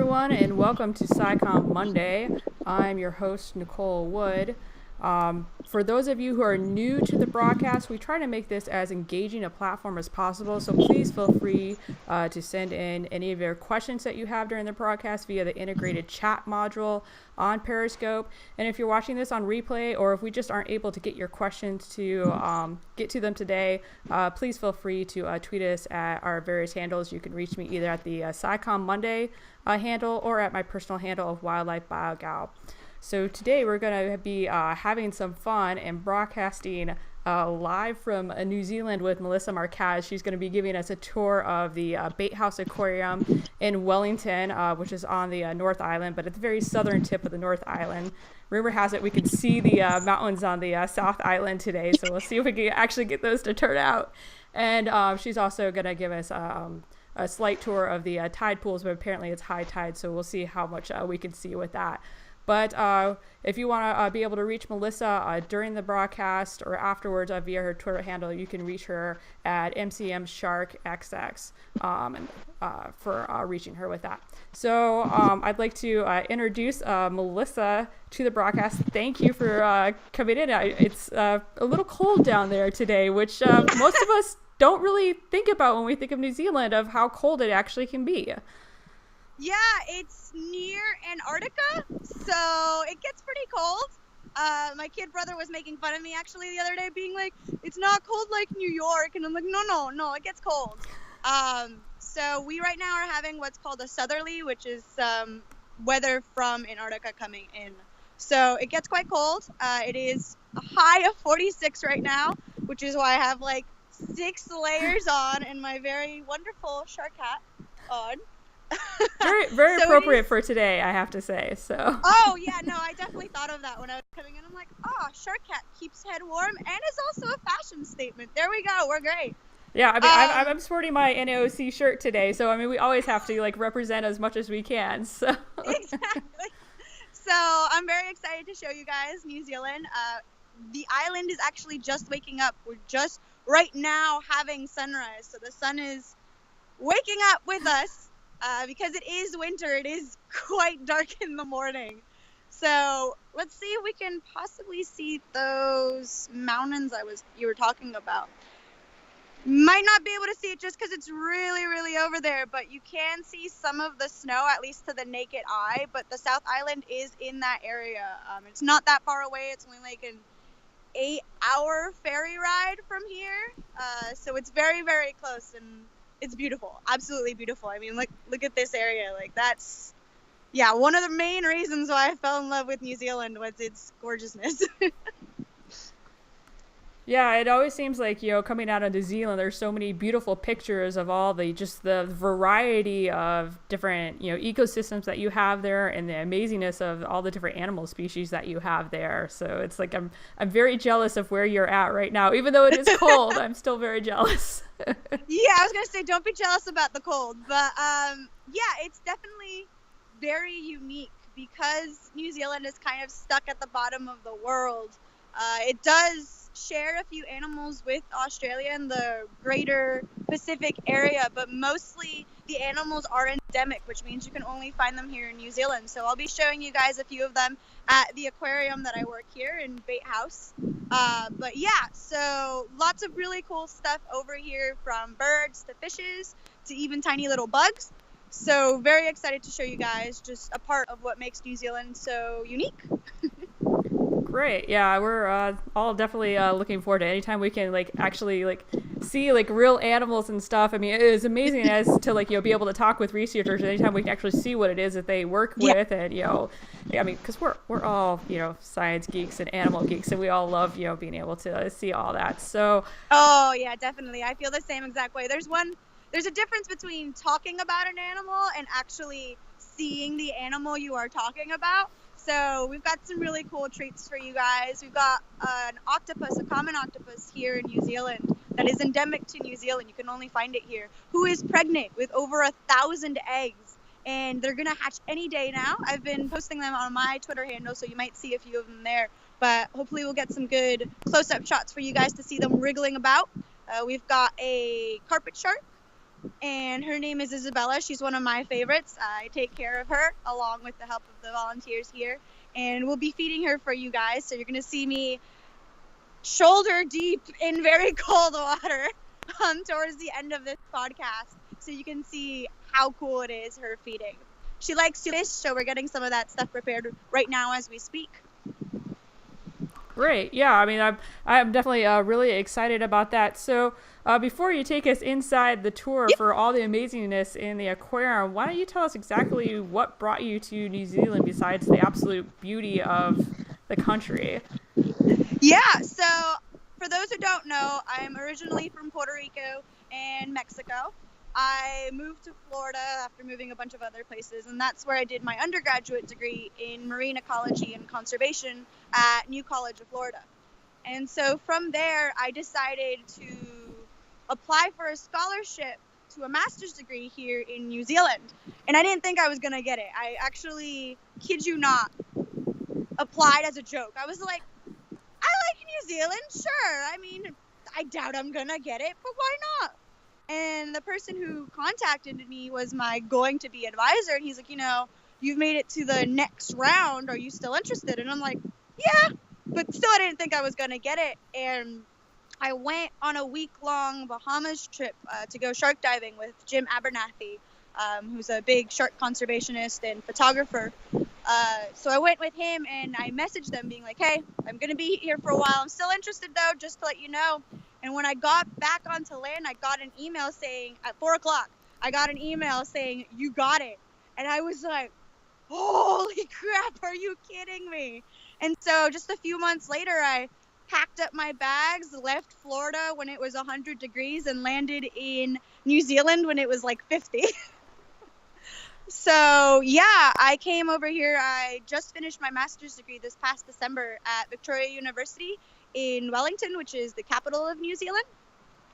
everyone, and welcome to Scicomm Monday. I'm your host, Nicole Wood. For those of you who are new to the broadcast, we try to make this as engaging a platform as possible, so please feel free to send in any of your questions that you have during the broadcast via the integrated chat module on Periscope. And if you're watching this on replay, or if we just aren't able to get your questions to get to them today, please feel free to tweet us at our various handles. You can reach me either at the Scicomm Monday handle or at my personal handle of Wildlife BioGal. So today we're going to be having some fun and broadcasting live from New Zealand with Melissa Marquez. She's going to be giving us a tour of the Bait House Aquarium in Wellington, which is on the North Island, but at the very southern tip of the North Island. Rumor has it we can see the mountains on the South Island today, so we'll see if we can actually get those to turn out. And she's also going to give us a slight tour of the tide pools, but apparently it's high tide, so we'll see how much we can see with that. But if you want to be able to reach Melissa during the broadcast or afterwards via her Twitter handle, you can reach her at MCMSharkXX for reaching her with that. So I'd like to introduce Melissa to the broadcast. Thank you for coming in. It's a little cold down there today, which most of us don't really think about when we think of New Zealand, of how cold it actually can be. Yeah, it's near Antarctica, so it gets pretty cold. My kid brother was making fun of me actually the other day, being like, it's not cold like New York. And I'm like, no, it gets cold. So we right now are having what's called a southerly, which is weather from Antarctica coming in. So it gets quite cold. It is a high of 46 right now, which is why I have like 6 layers on and my very wonderful shark hat on. Very so appropriate for today, I have to say. So. Oh yeah, no, I definitely thought of that when I was coming in. I'm like, shark hat keeps head warm and is also a fashion statement. There we go, we're great. Yeah, I mean, I'm sporting my NAOC shirt today, so I mean, we always have to like represent as much as we can. So. Exactly. So I'm very excited to show you guys New Zealand. The island is actually just waking up. We're just right now having sunrise, so the sun is waking up with us. Because it is winter, it is quite dark in the morning. So let's see if we can possibly see those mountains you were talking about. Might not be able to see it just because it's really, really over there, but you can see some of the snow, at least to the naked eye. But the South Island is in that area. It's not that far away. It's only like an 8-hour ferry ride from here. So it's very, very close, and it's beautiful, absolutely beautiful. I mean, look at this area. Like, that's, yeah, one of the main reasons why I fell in love with New Zealand was its gorgeousness. Yeah, it always seems like, coming out of New Zealand, there's so many beautiful pictures of all the variety of different, ecosystems that you have there, and the amazingness of all the different animal species that you have there. So it's like I'm very jealous of where you're at right now. Even though it is cold, I'm still very jealous. Yeah, I was going to say, don't be jealous about the cold. But yeah, it's definitely very unique because New Zealand is kind of stuck at the bottom of the world. It does share a few animals with Australia and the greater Pacific area, but mostly the animals are endemic, which means you can only find them here in New Zealand. So I'll be showing you guys a few of them at the aquarium that I work here in Bait House. But yeah, so lots of really cool stuff over here, from birds to fishes to even tiny little bugs. So very excited to show you guys just a part of what makes New Zealand so unique. Great. Yeah, we're all definitely looking forward to anytime we can actually see real animals and stuff. I mean, it is amazing as to be able to talk with researchers anytime we can actually see what it is that they work with. And I mean, because we're all science geeks and animal geeks, and we all love being able to see all that. So oh yeah, definitely, I feel the same exact way. There's a difference between talking about an animal and actually seeing the animal you are talking about. So we've got some really cool treats for you guys. We've got an octopus, a common octopus here in New Zealand that is endemic to New Zealand. You can only find it here, who is pregnant with over 1,000 eggs. And they're going to hatch any day now. I've been posting them on my Twitter handle, so you might see a few of them there. But hopefully we'll get some good close-up shots for you guys to see them wriggling about. We've got a carpet shark, and her name is Isabella. She's one of my favorites. I take care of her along with the help of the volunteers here, and we'll be feeding her for you guys. So you're going to see me shoulder deep in very cold water towards the end of this podcast, so you can see how cool it is, her feeding. She likes to fish, so we're getting some of that stuff prepared right now as we speak. Great. Yeah, I mean, I'm definitely really excited about that. So before you take us inside the tour for all the amazingness in the aquarium, why don't you tell us exactly what brought you to New Zealand besides the absolute beauty of the country? Yeah, so for those who don't know, I'm originally from Puerto Rico and Mexico. I moved to Florida after moving a bunch of other places, and that's where I did my undergraduate degree in marine ecology and conservation at New College of Florida. And so from there, I decided to apply for a scholarship to a master's degree here in New Zealand. And I didn't think I was going to get it. I actually, kid you not, applied as a joke. I was like, I like New Zealand, sure. I mean, I doubt I'm going to get it, but why not? And the person who contacted me was my going to be advisor. And he's like, you know, you've made it to the next round. Are you still interested? And I'm like, yeah, but still I didn't think I was going to get it. And I went on a week-long Bahamas trip to go shark diving with Jim Abernathy, who's a big shark conservationist and photographer. So I went with him and I messaged them being like, hey, I'm going to be here for a while. I'm still interested though, just to let you know. And when I got back onto land, I got an email saying at 4:00, I got an email saying, you got it. And I was like, holy crap, are you kidding me? And so just a few months later, I packed up my bags, left Florida when it was 100 degrees and landed in New Zealand when it was like 50. So yeah, I came over here. I just finished my master's degree this past December at Victoria University in Wellington, which is the capital of New Zealand.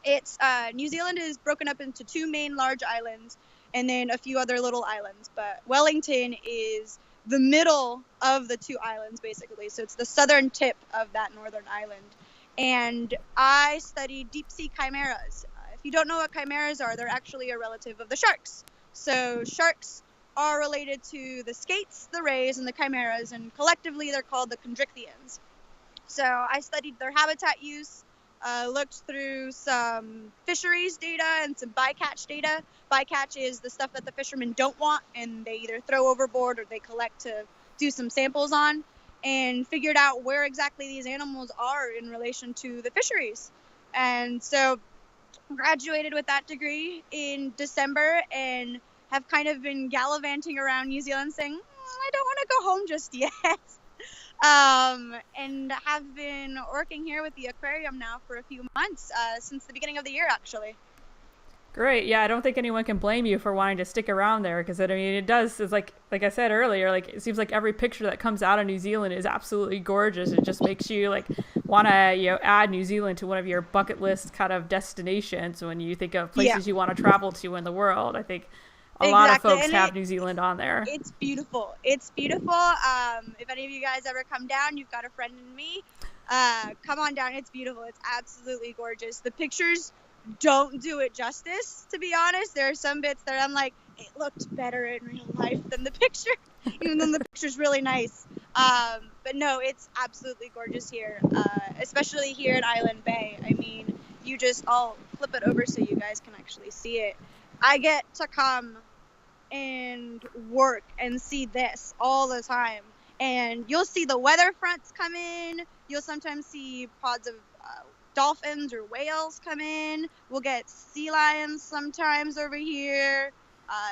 It's New Zealand is broken up into two main large islands and then a few other little islands, but Wellington is the middle of the two islands basically. So it's the southern tip of that northern island. And I studied deep sea chimeras. If you don't know what chimeras are, they're actually a relative of the sharks. So sharks are related to the skates, the rays, and the chimeras, and collectively they're called the chondrichthyans. So I studied their habitat use, looked through some fisheries data and some bycatch data. Bycatch is the stuff that the fishermen don't want, and they either throw overboard or they collect to do some samples on, and figured out where exactly these animals are in relation to the fisheries. And so graduated with that degree in December and have kind of been gallivanting around New Zealand saying, I don't want to go home just yet. And have been working here with the aquarium now for a few months, since the beginning of the year, actually. Great. Yeah, I don't think anyone can blame you for wanting to stick around there because I mean, it does. It's like I said earlier, like it seems like every picture that comes out of New Zealand is absolutely gorgeous. It just makes you like want to add New Zealand to one of your bucket list kind of destinations when you think of places you want to travel to in the world. I think a lot of folks have New Zealand on there. It's beautiful. It's beautiful. If any of you guys ever come down, you've got a friend in me. Come on down. It's beautiful. It's absolutely gorgeous. The pictures don't do it justice, to be honest. There are some bits that I'm like, it looked better in real life than the picture, even though the picture's really nice. But no, it's absolutely gorgeous here, especially here in Island Bay. I mean, I'll flip it over so you guys can actually see it. I get to come and work and see this all the time. And you'll see the weather fronts come in. You'll sometimes see pods of dolphins or whales come in. We'll get sea lions sometimes over here.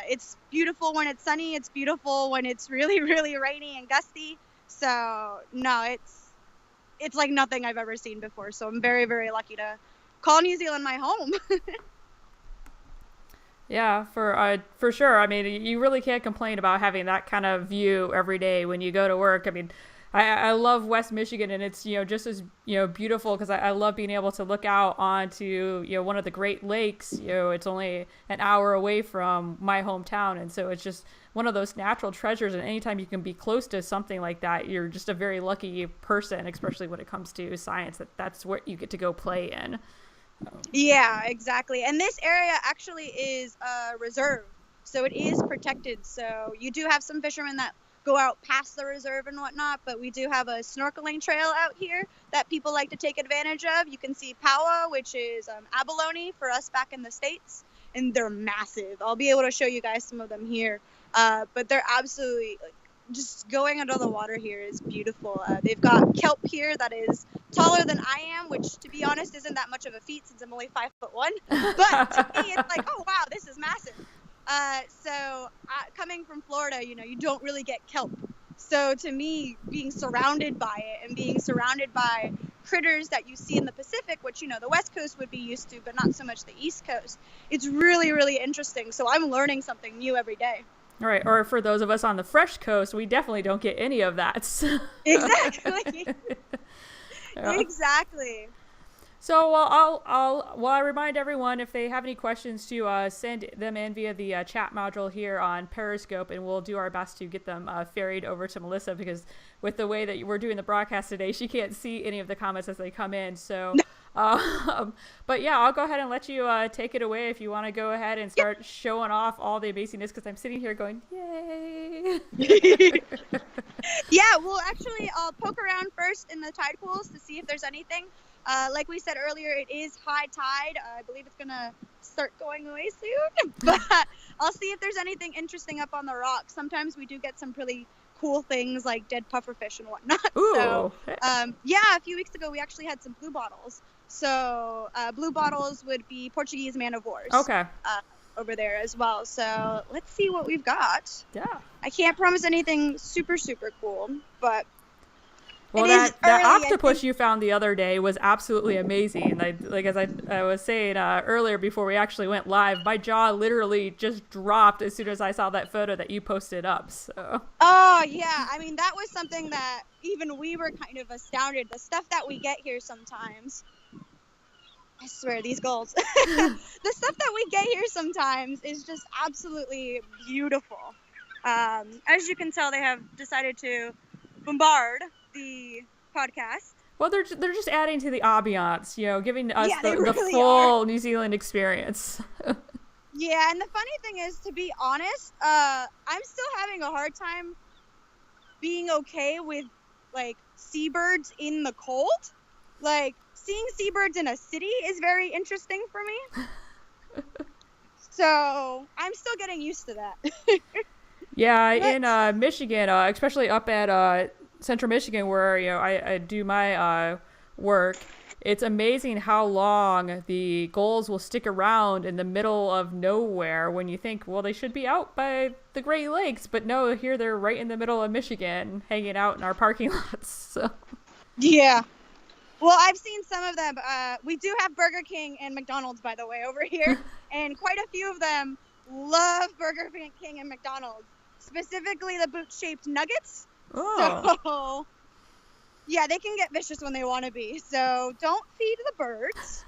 It's beautiful when it's sunny. It's beautiful when it's really, really rainy and gusty. So no, it's like nothing I've ever seen before. So I'm very, very lucky to call New Zealand my home. Yeah, for sure. I mean, you really can't complain about having that kind of view every day when you go to work. I mean, I love West Michigan, and it's just as beautiful because I love being able to look out onto one of the Great Lakes. It's only an hour away from my hometown, and so it's just one of those natural treasures. And anytime you can be close to something like that, you're just a very lucky person, especially when it comes to science. That's what you get to go play in. Yeah, exactly. And this area actually is a reserve, so it is protected. So you do have some fishermen that go out past the reserve and whatnot, but we do have a snorkeling trail out here that people like to take advantage of. You can see Paua, which is abalone for us back in the States, and they're massive. I'll be able to show you guys some of them here, but they're absolutely just going under the water here is beautiful. They've got kelp here that is taller than I am, which to be honest isn't that much of a feat since I'm only 5'1". But to me, it's like, oh wow, this is massive. Coming from Florida, you don't really get kelp. So to me, being surrounded by it and being surrounded by critters that you see in the Pacific, which the West Coast would be used to, but not so much the East Coast, it's really, really interesting. So I'm learning something new every day. Right, or for those of us on the fresh coast, we definitely don't get any of that. Exactly. Yeah. Exactly. So I remind everyone if they have any questions to send them in via the chat module here on Periscope, and we'll do our best to get them ferried over to Melissa, because with the way that we're doing the broadcast today, she can't see any of the comments as they come in. So, but yeah, I'll go ahead and let you take it away if you want to go ahead and start showing off all the amazingness, because I'm sitting here going, yay! Yeah, well, actually, I'll poke around first in the tide pools to see if there's anything. Like we said earlier, it is high tide. I believe it's going to start going away soon. But I'll see if there's anything interesting up on the rocks. Sometimes we do get some really cool things like dead pufferfish and whatnot. Ooh. So, yeah, a few weeks ago, we actually had some blue bottles. So blue bottles would be Portuguese man-o'-wars. Okay. Over there as well. So let's see what we've got. Yeah. I can't promise anything super, super cool, but... Well, that octopus you found the other day was absolutely amazing. As I was saying earlier before we actually went live, my jaw literally just dropped as soon as I saw that photo that you posted up. So. Oh, yeah. I mean, that was something that even we were kind of astounded. The stuff that we get here sometimes, I swear, these gulls. The stuff that we get here sometimes is just absolutely beautiful. As you can tell, they have decided to bombard the podcast. Well, they're just adding to the ambiance, giving us the full New Zealand experience. Yeah, and the funny thing is, to be honest, I'm still having a hard time being okay with seabirds in the cold. Seeing seabirds in a city is very interesting for me. So I'm still getting used to that. Yeah, in Michigan, especially up at Central Michigan, where I do my work, it's amazing how long the gulls will stick around in the middle of nowhere when you think, well, they should be out by the Great Lakes, but no, here they're right in the middle of Michigan, hanging out in our parking lots. So. Yeah. Well, I've seen some of them. We do have Burger King and McDonald's, by the way, over here, and quite a few of them love Burger King and McDonald's, specifically the boot-shaped nuggets. Oh. So, yeah, they can get vicious when they want to be. So don't feed the birds.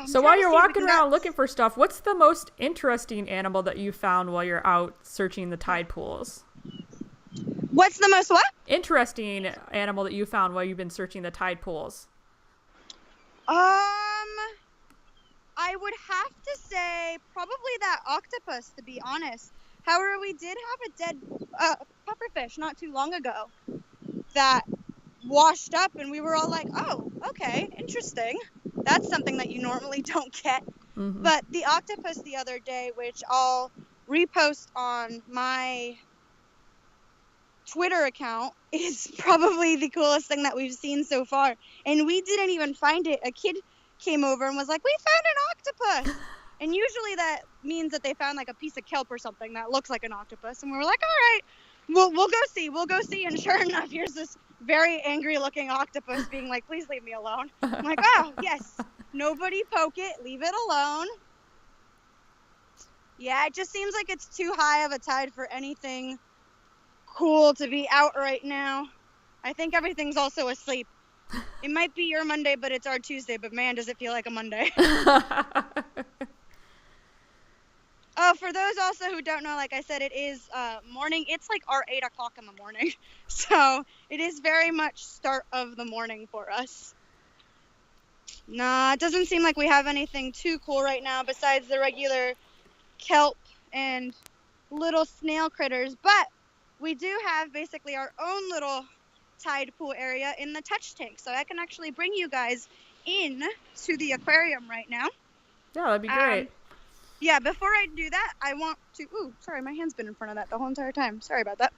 So while you're walking around looking for stuff, what's the most interesting animal that you found while you're out searching the tide pools? What's the most what? Interesting animal that you found while you've been searching the tide pools. I would have to say probably that octopus, to be honest. However, we did have a dead pufferfish not too long ago that washed up, and we were all like, oh, okay, interesting. That's something that you normally don't get. Mm-hmm. But the octopus the other day, which I'll repost on my Twitter account, is probably the coolest thing that we've seen so far. And we didn't even find it. A kid came over and was like, we found an octopus. And usually that means that they found like a piece of kelp or something that looks like an octopus. And we were like, all right, we'll go see. And sure enough, here's this very angry looking octopus being like, please leave me alone. I'm like, oh, yes, nobody poke it, leave it alone. Yeah, it just seems like it's too high of a tide for anything cool to be out right now. I think everything's also asleep. It might be your Monday, but it's our Tuesday. But man, does it feel like a Monday. Oh, for those also who don't know, like I said, it is morning. It's like our 8 o'clock in the morning. So it is very much start of the morning for us. Nah, it doesn't seem like we have anything too cool right now besides the regular kelp and little snail critters, but we do have basically our own little tide pool area in the touch tank, so I can actually bring you guys in to the aquarium right now. Yeah, that'd be great. Yeah, before I do that, I want to, ooh, sorry, my hand's been in front of that the whole entire time. Sorry about that.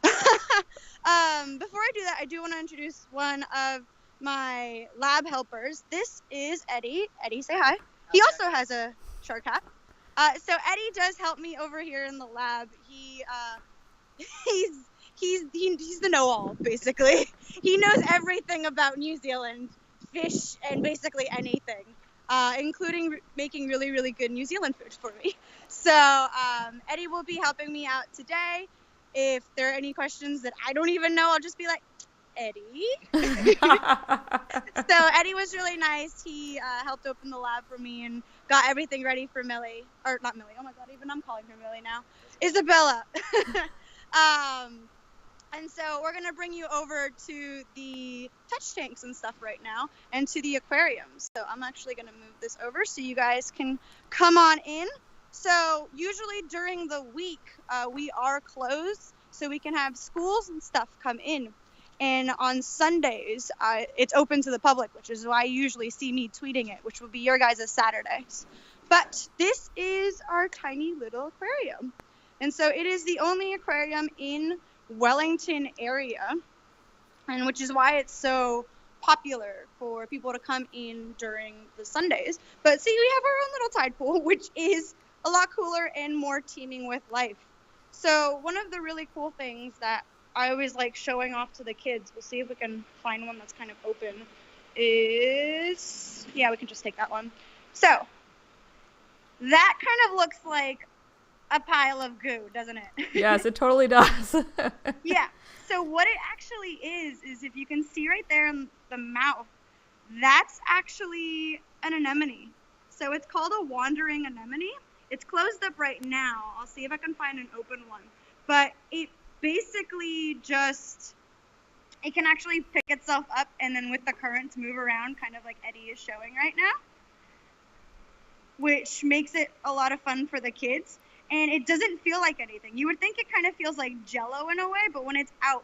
Before I do that, I do want to introduce one of my lab helpers. This is Eddie. Eddie, say hi. He also has a shark hat. So Eddie does help me over here in the lab. He's the know-all, basically. He knows everything about New Zealand fish and basically anything, including making really, really good New Zealand food for me. So Eddie will be helping me out today. If there are any questions that I don't even know, I'll just be like, Eddie. So Eddie was really nice. He helped open the lab for me and got everything ready for Millie. Or not Millie. Oh my God, even I'm calling her Millie now. Isabella. And so we're going to bring you over to the touch tanks and stuff right now and to the aquarium. So I'm actually going to move this over so you guys can come on in. So usually during the week, we are closed so we can have schools and stuff come in. And on Sundays, it's open to the public, which is why you usually see me tweeting it, which will be your guys' Saturdays. But this is our tiny little aquarium. And so it is the only aquarium in Wellington area, and which is why it's so popular for people to come in during the Sundays. But see, we have our own little tide pool, which is a lot cooler and more teeming with life. So one of the really cool things that I always like showing off to the kids, we'll see if we can find one that's kind of open, is, yeah, we can just take that one. So that kind of looks like a pile of goo, doesn't it? Yes, it totally does. Yeah. So what it actually is if you can see right there in the mouth, that's actually an anemone. So it's called a wandering anemone. It's closed up right now. I'll see if I can find an open one. But it basically just, it can actually pick itself up and then with the currents move around, kind of like Eddie is showing right now, which makes it a lot of fun for the kids. And it doesn't feel like anything. You would think it kind of feels like Jello in a way, but when it's out,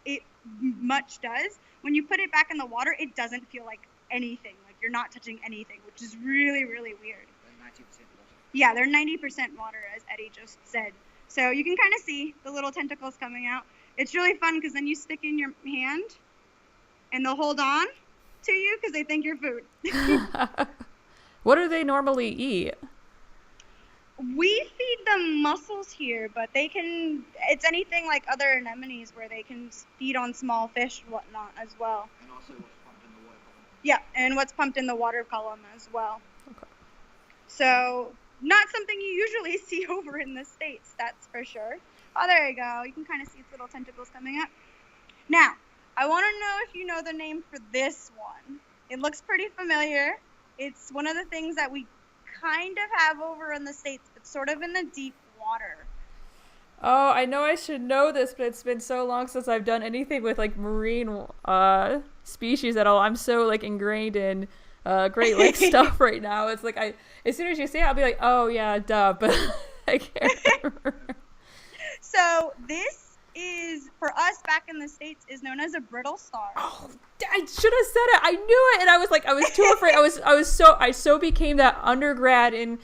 it much does. When you put it back in the water, it doesn't feel like anything. Like you're not touching anything, which is really, really weird. They're 90% water. Yeah, they're 90% water, as Eddie just said. So you can kind of see the little tentacles coming out. It's really fun because then you stick in your hand, and they'll hold on to you because they think you're food. What do they normally eat? We feed them mussels here, but they can, it's anything like other anemones where they can feed on small fish and whatnot as well. And also what's pumped in the water column. Yeah, and what's pumped in the water column as well. Okay. So, not something you usually see over in the States, that's for sure. Oh, there you go. You can kind of see its little tentacles coming up. Now, I want to know if you know the name for this one. It looks pretty familiar. It's one of the things that we kind of have over in the States, but sort of in the deep water. Oh, I know I should know this, but it's been so long since I've done anything with like marine species at all. I'm so like ingrained in Great Lakes stuff right now. It's like as soon as you say it, I'll be like, oh yeah, duh, but I can't remember. So this is, for us back in the States, is known as a brittle star. Oh, I should have said it. I knew it, and I was too afraid. I so became that undergrad in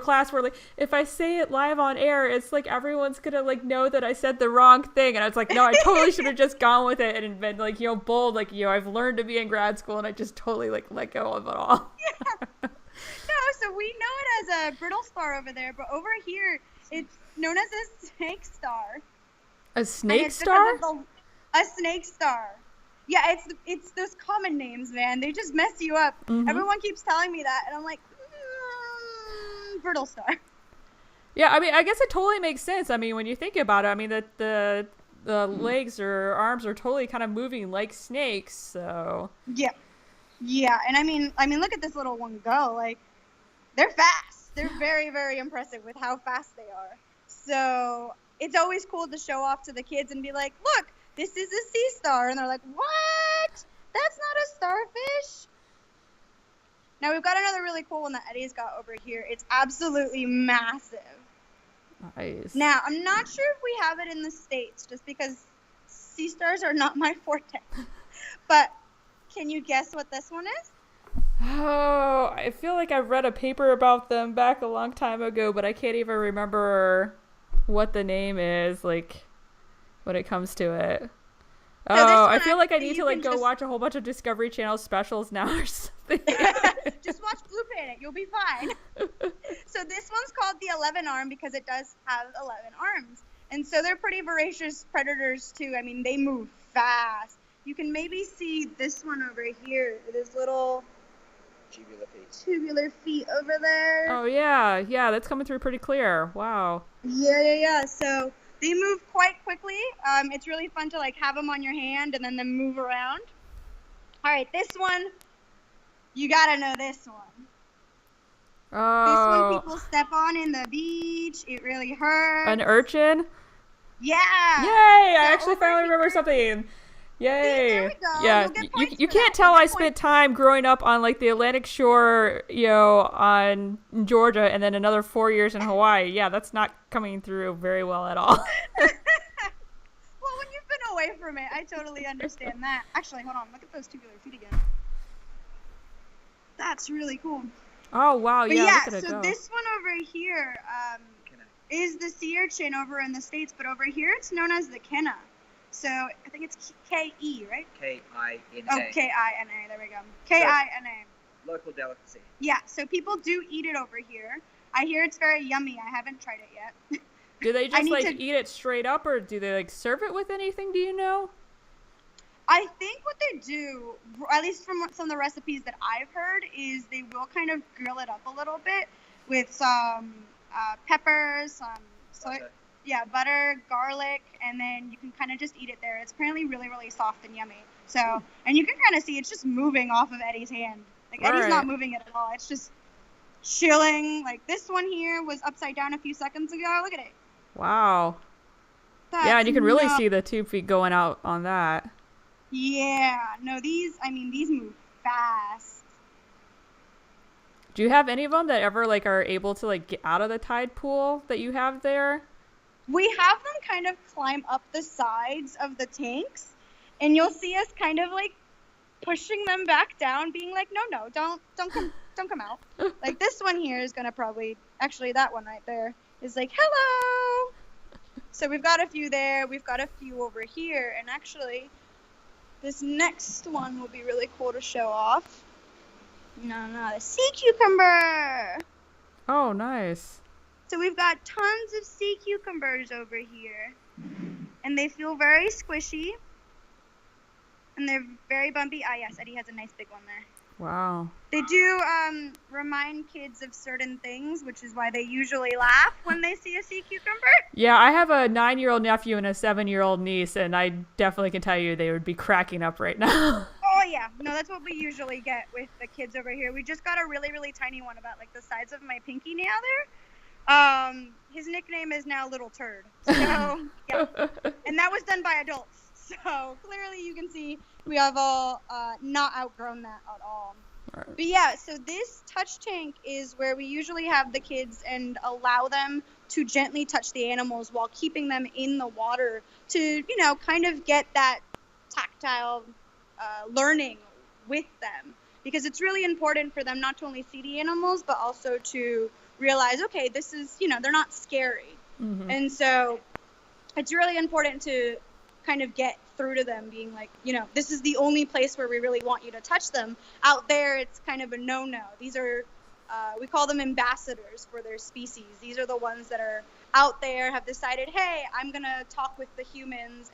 class where like if I say it live on air, it's like everyone's gonna like know that I said the wrong thing, and I was like, no, I totally should have just gone with it and been like bold, like I've learned to be in grad school, and I just totally like let go of it all. Yeah. No, so we know it as a brittle star over there, but over here it's known as a snake star. A snake star? A snake star. Yeah, it's those common names, man. They just mess you up. Mm-hmm. Everyone keeps telling me that, and I'm like, brittle star. Yeah, I mean, I guess it totally makes sense. I mean, when you think about it, I mean, the legs or arms are totally kind of moving like snakes, so. Yeah. Yeah, and I mean, look at this little one go. Like, they're fast. They're very, very impressive with how fast they are. So it's always cool to show off to the kids and be like, look, this is a sea star. And they're like, what? That's not a starfish. Now we've got another really cool one that Eddie's got over here. It's absolutely massive. Nice. Now, I'm not sure if we have it in the States, just because sea stars are not my forte. But can you guess what this one is? Oh, I feel like I've read a paper about them back a long time ago, but I can't even remember what the name is, like, when it comes to it. So Oh, I feel like I actually need you to, like, can go just- watch a whole bunch of Discovery Channel specials now or something. Just watch Blue Planet. You'll be fine. So this one's called the 11 arm because it does have 11 arms. And so they're pretty voracious predators, too. I mean, they move fast. You can maybe see this one over here. This little tubular feet over there. Oh, yeah. Yeah, that's coming through pretty clear. Wow. Yeah. So they move quite quickly. It's really fun to, like, have them on your hand and then them move around. All right, this one, you got to know this one. This Oh. one people step on in the beach. It really hurts. An urchin? Yeah. Yay! I So actually over finally here- remember something. Yay! there we go. Yeah, You'll get points you for can't that. tell You'll I get spent time growing up on like the Atlantic Shore, on in Georgia, and then another 4 years in Hawaii. Yeah, that's not coming through very well at all. Well, when you've been away from it, I totally understand that. Actually, hold on. Look at those tubular feet again. That's really cool. Oh wow, But yeah, yeah, look at it so go. this one over here is the sea urchin over in the States, but over here it's known as the kenna. So I think it's K-E, right? K-I-N-A. Oh, K-I-N-A. There we go. K-I-N-A. Local delicacy. Yeah, so people do eat it over here. I hear it's very yummy. I haven't tried it yet. Do they just need like to- eat it straight up, or do they like serve it with anything? Do you know? I think what they do, at least from some of the recipes that I've heard, is they will kind of grill it up a little bit with some peppers, some soy, Butter. butter, garlic, and then you can kind of just eat it there. It's apparently really, really soft and yummy. So, and you can kind of see it's just moving off of Eddie's hand. Like Eddie's Alright. not moving it at all. It's just chilling. Like this one here was upside down a few seconds ago. Look at it. Wow. That's Yeah, and you can really nuts. see the tube feet going out on that. Yeah. No, these move fast. Do you have any of them that ever like are able to like get out of the tide pool that you have there? We have them kind of climb up the sides of the tanks, and you'll see us kind of like pushing them back down, being like, no, don't come out. Like this one here is gonna probably, actually that one right there is like, hello. So we've got a few there, we've got a few over here, and actually this next one will be really cool to show off. No, the sea cucumber. Oh, nice. So we've got tons of sea cucumbers over here, and they feel very squishy, and they're very bumpy. Ah, yes, Eddie has a nice big one there. Wow. They do remind kids of certain things, which is why they usually laugh when they see a sea cucumber. Yeah, I have a 9-year-old nephew and a 7-year-old niece, and I definitely can tell you they would be cracking up right now. Oh, yeah. No, that's what we usually get with the kids over here. We just got a really, really tiny one about, like, the size of my pinky nail there. His nickname is now Little Turd. So, yeah. And that was done by adults. So, clearly you can see we have all not outgrown that at all. Right. But, yeah, so this touch tank is where we usually have the kids and allow them to gently touch the animals while keeping them in the water to, kind of get that tactile learning with them, because it's really important for them not to only see the animals but also to realize, okay, this is, they're not scary. Mm-hmm. And so it's really important to kind of get through to them being like, this is the only place where we really want you to touch them. Out there it's kind of a no-no. These are we call them ambassadors for their species. These are the ones that are out there, have decided, hey, I'm gonna talk with the humans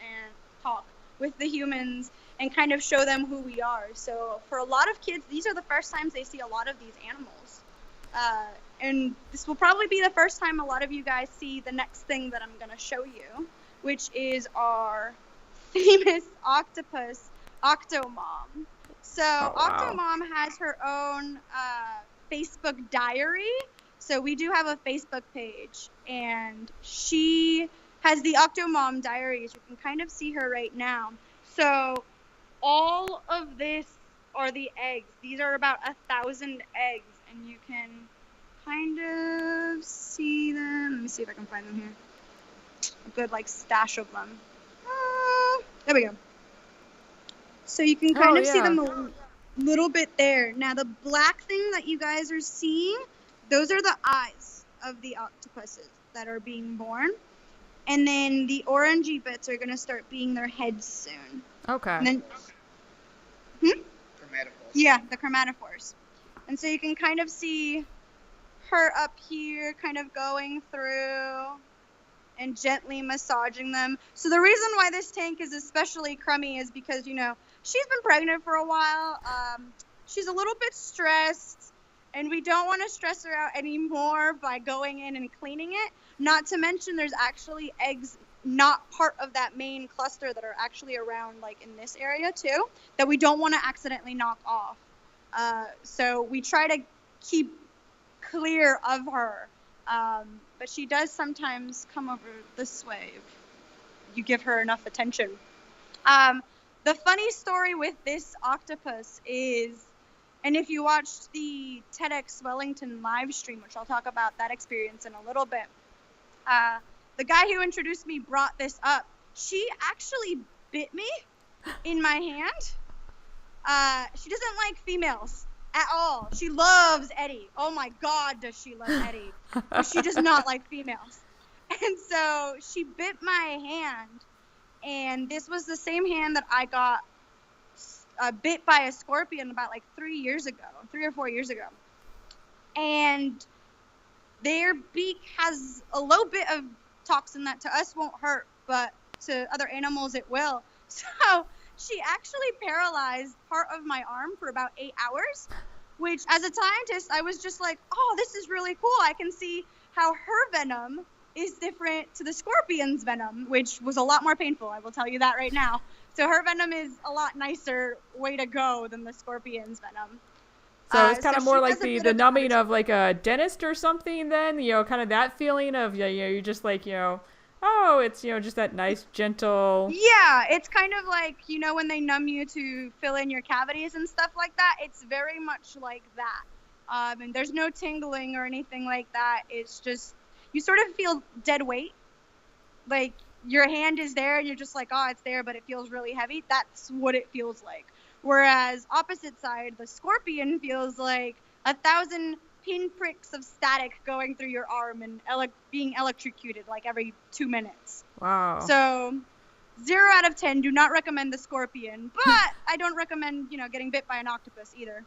and kind of show them who we are. So for a lot of kids, these are the first times they see a lot of these animals. And this will probably be the first time a lot of you guys see the next thing that I'm going to show you, which is our famous octopus, Octomom. So wow. Octomom has her own Facebook diary. So we do have a Facebook page, and she has the Octomom diaries. You can kind of see her right now. So all of this are the eggs. These are about 1,000 eggs, and you can kind of see them. Let me see if I can find them here. A good like stash of them. There we go. So you can kind of see them a little bit there. Now the black thing that you guys are seeing, those are the eyes of the octopuses that are being born. And then the orangey bits are going to start being their heads soon. Okay. And then, Chromatophores. yeah, the chromatophores. And so you can kind of see her up here kind of going through and gently massaging them. So the reason why this tank is especially crummy is because, you know, she's been pregnant for a while. She's a little bit stressed, and we don't want to stress her out anymore by going in and cleaning it. Not to mention there's actually eggs not part of that main cluster that are actually around like in this area too that we don't want to accidentally knock off. So we try to keep clear of her. But she does sometimes come over this way if you give her enough attention. The funny story with this octopus is, and if you watched the TEDx Wellington live stream, which I'll talk about that experience in a little bit, the guy who introduced me brought this up. She actually bit me in my hand. She doesn't like females at all. She loves Eddie. Oh my God, does she love Eddie. But she does not like females. And so she bit my hand. And this was the same hand that I got bit by a scorpion about like 3 or 4 years ago. And their beak has a low bit of toxin that to us won't hurt, but to other animals it will. So she actually paralyzed part of my arm for about 8 hours, which as a scientist, I was just like, oh, this is really cool. I can see how her venom is different to the scorpion's venom, which was a lot more painful. I will tell you that right now. So her venom is a lot nicer way to go than the scorpion's venom. So it's kind of more like the numbing of like a dentist or something then, you know, kind of that feeling of, you know, you're just like, you know, oh, it's, you know, just that nice, gentle. Yeah, it's kind of like, you know, when they numb you to fill in your cavities and stuff like that. It's very much like that. And there's no tingling or anything like that. It's just, you sort of feel dead weight. Like your hand is there and you're just like, oh, it's there, but it feels really heavy. That's what it feels like. Whereas opposite side, the scorpion feels like 1,000 pinpricks of static going through your arm and being electrocuted like every 2 minutes. Wow. So 0 out of 10, do not recommend the scorpion, but I don't recommend, you know, getting bit by an octopus either.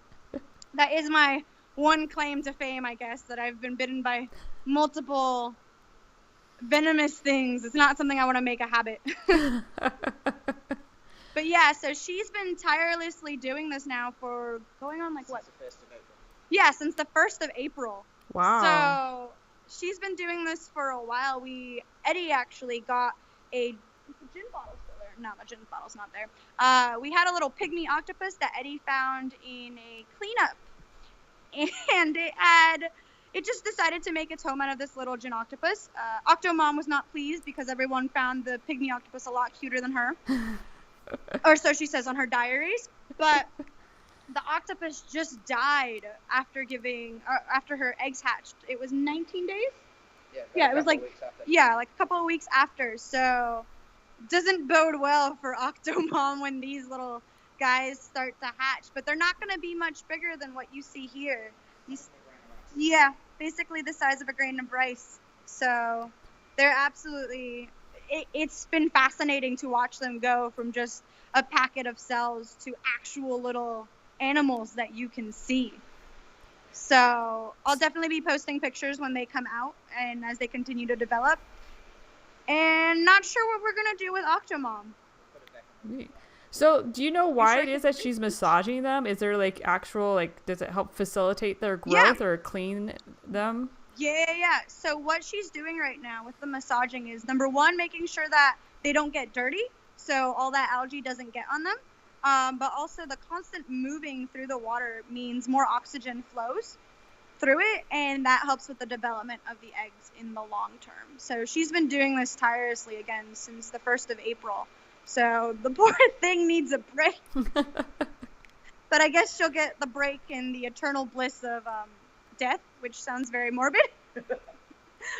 That is my one claim to fame, I guess, that I've been bitten by multiple venomous things. It's not something I want to make a habit. But yeah, so she's been tirelessly doing this now for going on like what? Since the 1st of April. Yeah, since the 1st of April. Wow. So she's been doing this for a while. Eddie actually got a gin bottle still there. No, the gin bottle's not there. We had a little pygmy octopus that Eddie found in a cleanup. And it just decided to make its home out of this little gin octopus. Octomom was not pleased because everyone found the pygmy octopus a lot cuter than her. Or so she says on her diaries. But the octopus just died after her eggs hatched. It was 19 days? Yeah, it was like, like a couple of weeks after. So doesn't bode well for Octomom when these little guys start to hatch. But they're not going to be much bigger than what you see here. Yeah, basically the size of a grain of rice. So they're absolutely... It's been fascinating to watch them go from just a packet of cells to actual little animals that you can see. So I'll definitely be posting pictures when they come out and as they continue to develop. And not sure what we're going to do with Octomom. So do you know why it is that she's massaging them? Is there like actual, like, does it help facilitate their growth or clean them? Yeah. So what she's doing right now with the massaging is, number one, making sure that they don't get dirty, so all that algae doesn't get on them. But also the constant moving through the water means more oxygen flows through it, and that helps with the development of the eggs in the long term. So she's been doing this tirelessly again since the 1st of April. So the poor thing needs a break. But I guess she'll get the break in the eternal bliss of death, which sounds very morbid.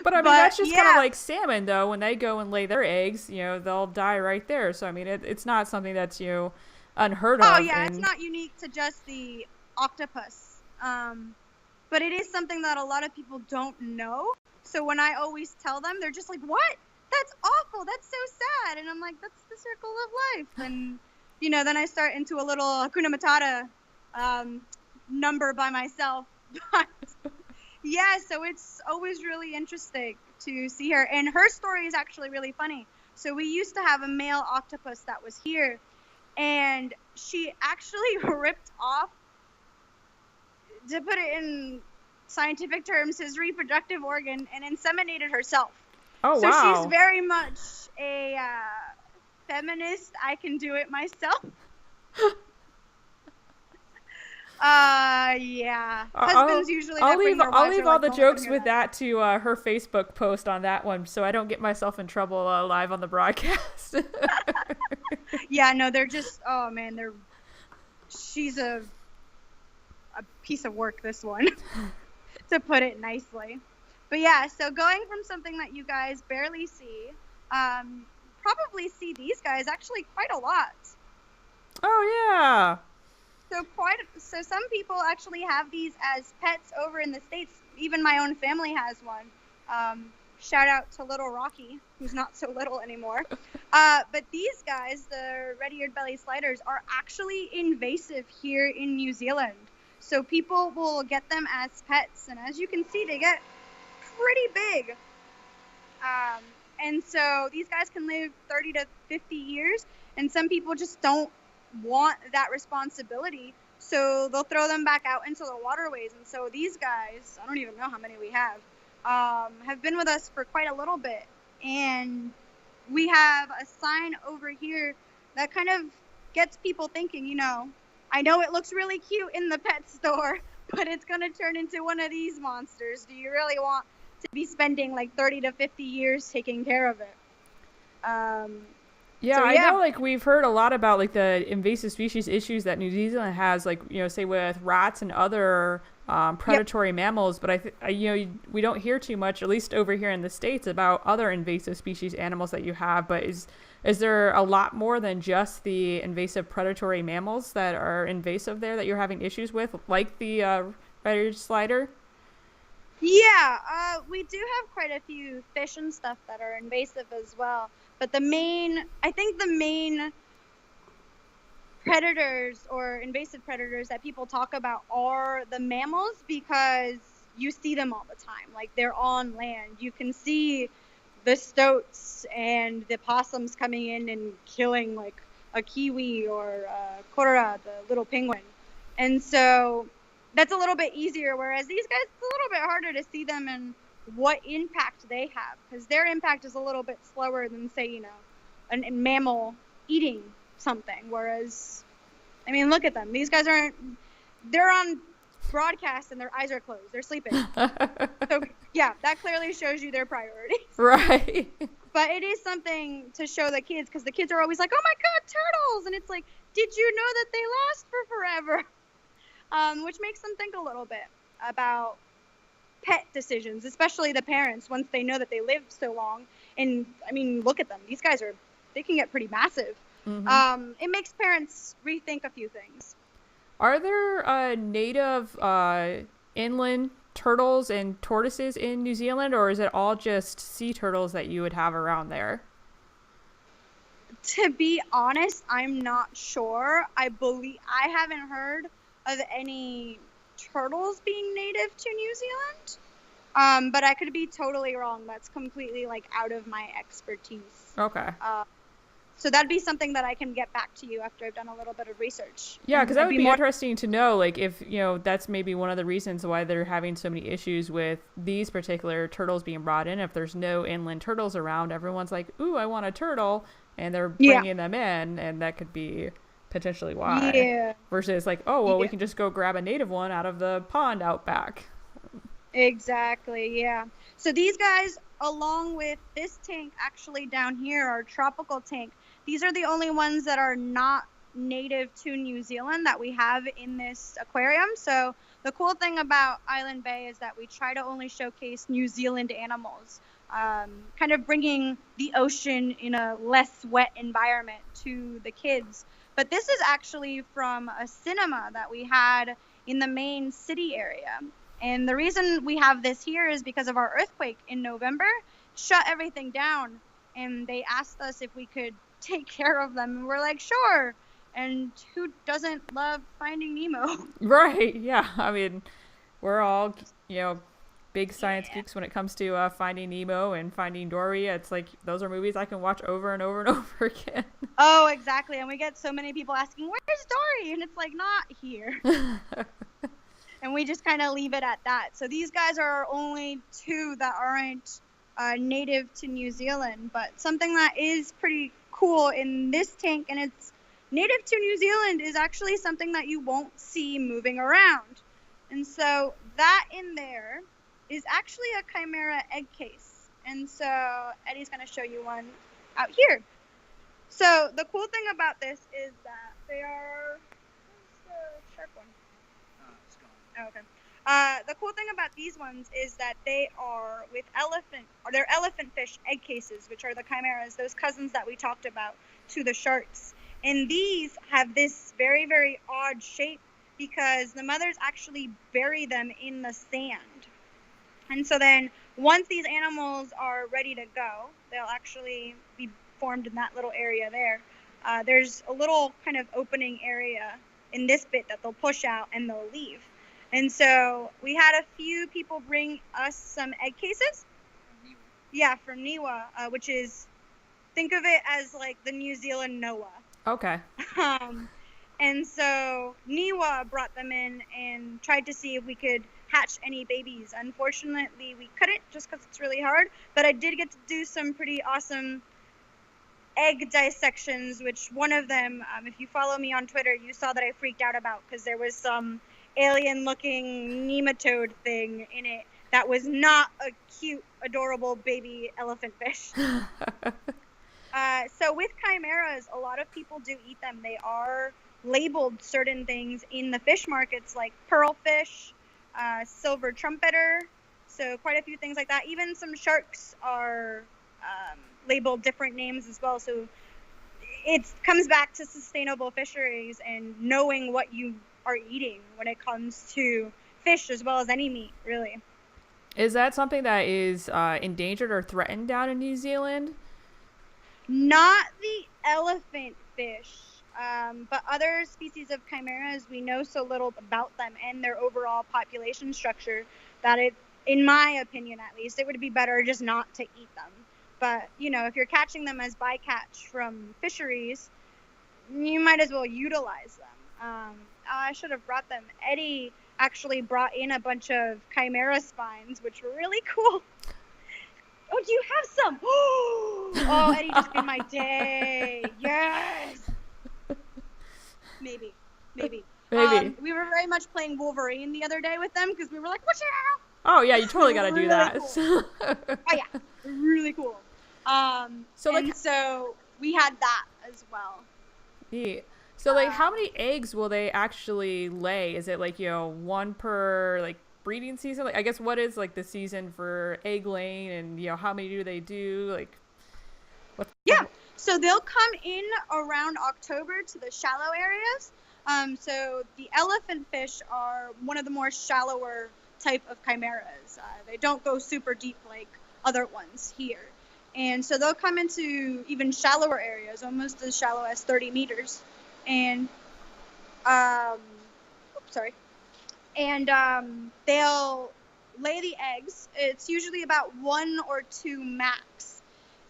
But I mean, But, that's just kind yeah. of like salmon, though. When they go and lay their eggs, they'll die right there. So I mean, it's not something that's unheard Oh of. yeah, it's And not unique to just the octopus. But it is something that a lot of people don't know. So when I always tell them, they're just like, "What? That's awful. That's so sad." And I'm like, "That's the circle of life." And then I start into a little Hakuna Matata number by myself. But yeah, so it's always really interesting to see her. And her story is actually really funny. So we used to have a male octopus that was here, and she actually ripped off, to put it in scientific terms, his reproductive organ and inseminated herself. oh So wow, she's very much a feminist. I can do it myself. Yeah. Husbands usually I'll that bring leave their I'll wives leave are all like, the "Don't let them jokes hear with that to her Facebook post on that one, so I don't get myself in trouble live on the broadcast. Yeah, no, they're just, oh man, she's a piece of work, this one, to put it nicely. But yeah, so going from something that you guys barely see, probably see these guys actually quite a lot. Oh yeah. So some people actually have these as pets over in the States. Even my own family has one. Shout out to little Rocky, who's not so little anymore. But these guys, the red-eared belly sliders, are actually invasive here in New Zealand. So people will get them as pets, and as you can see, they get pretty big. And so these guys can live 30 to 50 years, and some people just don't want that responsibility, so they'll throw them back out into the waterways. And so these guys, I don't even know how many we have been with us for quite a little bit. And we have a sign over here that kind of gets people thinking, I know it looks really cute in the pet store, but it's going to turn into one of these monsters. Do you really want to be spending like 30 to 50 years taking care of it? Yeah, So, I yeah. know, like, we've heard a lot about, like, the invasive species issues that New Zealand has, like, say with rats and other predatory mammals, but we don't hear too much, at least over here in the States, about other invasive species animals that you have. But is there a lot more than just the invasive predatory mammals that are invasive there that you're having issues with, like the red-eared slider? Yeah, we do have quite a few fish and stuff that are invasive as well. But I think the main predators or invasive predators that people talk about are the mammals, because you see them all the time. Like, they're on land. You can see the stoats and the possums coming in and killing like a kiwi or a kora, the little penguin. And so that's a little bit easier, whereas these guys, it's a little bit harder to see them and what impact they have, because their impact is a little bit slower than, say, a mammal eating something. Whereas, I mean, look at them. These guys they're on broadcast and their eyes are closed. They're sleeping. So, yeah, that clearly shows you their priorities. Right. But it is something to show the kids, because the kids are always like, "Oh my God, turtles!" And it's like, did you know that they last for forever? Which makes them think a little bit about pet decisions, especially the parents, once they know that they live so long. And I mean, look at them. These guys they can get pretty massive. Mm-hmm. It makes parents rethink a few things. Are there native inland turtles and tortoises in New Zealand, or is it all just sea turtles that you would have around there? To be honest, I'm not sure. I haven't heard of any turtles being native to New Zealand. But I could be totally wrong. That's completely like out of my expertise. Okay. So that'd be something that I can get back to you after I've done a little bit of research. Yeah, because that would be more interesting to know, like, if, that's maybe one of the reasons why they're having so many issues with these particular turtles being brought in. If there's no inland turtles around, everyone's like, ooh, I want a turtle, and they're bringing them in, and that could be potentially why. Yeah. Versus like, oh, well, we can just go grab a native one out of the pond out back. Exactly, yeah. So these guys, along with this tank actually down here, our tropical tank, these are the only ones that are not native to New Zealand that we have in this aquarium. So the cool thing about Island Bay is that we try to only showcase New Zealand animals, kind of bringing the ocean in a less wet environment to the kids. But this is actually from a cinema that we had in the main city area. And the reason we have this here is because of our earthquake in November, shut everything down. And they asked us if we could take care of them. And we're like, sure. And who doesn't love Finding Nemo? Right. Yeah. I mean, we're all, big science geeks when it comes to Finding Nemo and Finding Dory. It's like those are movies I can watch over and over and over again. Oh, exactly. And we get so many people asking, where's Dory? And it's like, not here. And we just kind of leave it at that. So these guys are our only two that aren't native to New Zealand. But something that is pretty cool in this tank, and it's native to New Zealand, is actually something that you won't see moving around. And so that in there is actually a chimera egg case. And so Eddie's going to show you one out here. So the cool thing about this is that they are... Where's the sharp one? It's gone. Oh, okay. The cool thing about these ones is that they are they're elephant fish egg cases, which are the chimeras, those cousins that we talked about to the sharks. And these have this very, very odd shape because the mothers actually bury them in the sand. And so then once these animals are ready to go, they'll actually be formed in that little area there. There's a little kind of opening area in this bit that they'll push out and they'll leave. And so we had a few people bring us some egg cases. Yeah, from Niwa, which is, think of it as like the New Zealand Noah. Okay. And so Niwa brought them in and tried to see if we could hatch any babies. Unfortunately, we couldn't just because it's really hard, but I did get to do some pretty awesome egg dissections, which one of them, if you follow me on Twitter, you saw that I freaked out about because there was some alien-looking nematode thing in it that was not a cute, adorable baby elephant fish. So with chimeras, a lot of people do eat them. They are labeled certain things in the fish markets like pearlfish, silver trumpeter, so quite a few things like that. Even some sharks are labeled different names as well. So it comes back to sustainable fisheries and knowing what you are eating when it comes to fish as well as any meat, really. Is that something that is endangered or threatened down in New Zealand? Not the elephant fish, but other species of chimeras, we know so little about them and their overall population structure that it, in my opinion at least, it would be better just not to eat them. But, if you're catching them as bycatch from fisheries, you might as well utilize them. I should have brought them. Eddie actually brought in a bunch of chimera spines, which were really cool. Oh, do you have some? Oh, Eddie just made my day. Yes. Maybe. We were very much playing Wolverine the other day with them because we were like, "What's out?" Oh yeah, you totally got to do that. Cool. Oh yeah, really cool. So we had that as well. Yeah. So how many eggs will they actually lay? Is it like one per breeding season? I guess what is the season for egg laying, and how many do they do? So they'll come in around October to the shallow areas. So the elephant fish are one of the more shallower type of chimeras. They don't go super deep like other ones here. And so they'll come into even shallower areas, almost as shallow as 30 meters. And, they'll lay the eggs. It's usually about 1 or 2 max.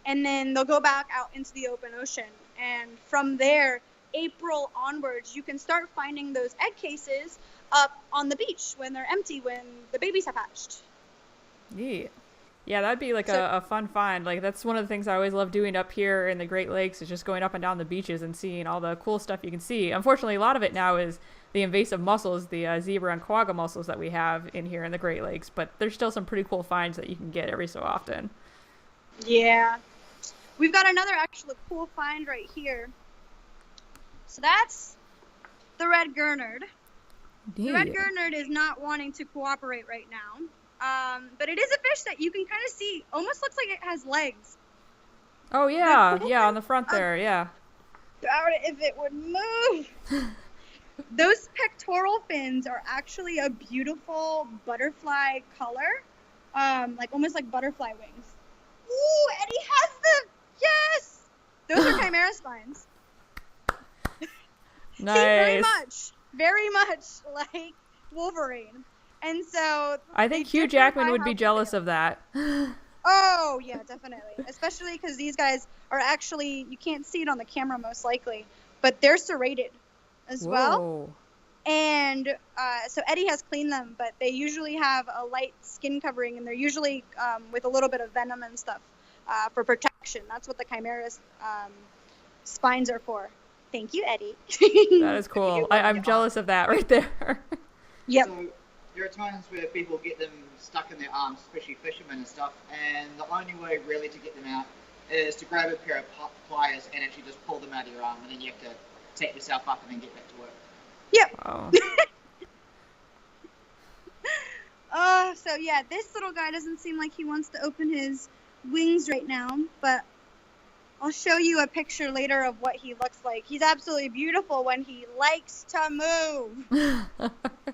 And then they'll go back out into the open ocean. And from there, April onwards, you can start finding those egg cases up on the beach when they're empty, when the babies have hatched. Yeah, that'd be a fun find. That's one of the things I always love doing up here in the Great Lakes is just going up and down the beaches and seeing all the cool stuff you can see. Unfortunately, a lot of it now is the invasive mussels, the zebra and quagga mussels that we have in here in the Great Lakes, but there's still some pretty cool finds that you can get every so often. Yeah. We've got another actually cool find right here. So that's the red gurnard. The red Neat. gurnard is not wanting to cooperate right now. But it is a fish that you can kind of see, almost looks like it has legs. Oh yeah, yeah, on the front there, yeah. About it if it would move. Those pectoral fins are actually a beautiful butterfly color, like almost like butterfly wings. Ooh, Eddie has them. Yes, those are chimera spines. Nice. See, very much like Wolverine. And so I think they Hugh differ Jackman by would how be big jealous they are. of that. Oh, yeah, definitely. Especially because these guys are actually, you can't see it on the camera most likely, but they're serrated as well. Whoa. And so Eddie has cleaned them, but they usually have a light skin covering, and they're usually with a little bit of venom and stuff for protection. That's what the chimera's spines are for. Thank you, Eddie. That is cool. I'm jealous of that right there. Yep. So there are times where people get them stuck in their arms, especially fishermen and stuff, and the only way really to get them out is to grab a pair of pliers and actually just pull them out of your arm, and then you have to take yourself up and then get back to work. Yep. Wow. So yeah, this little guy doesn't seem like he wants to open his wings right now, but I'll show you a picture later of what he looks like. He's absolutely beautiful when he likes to move.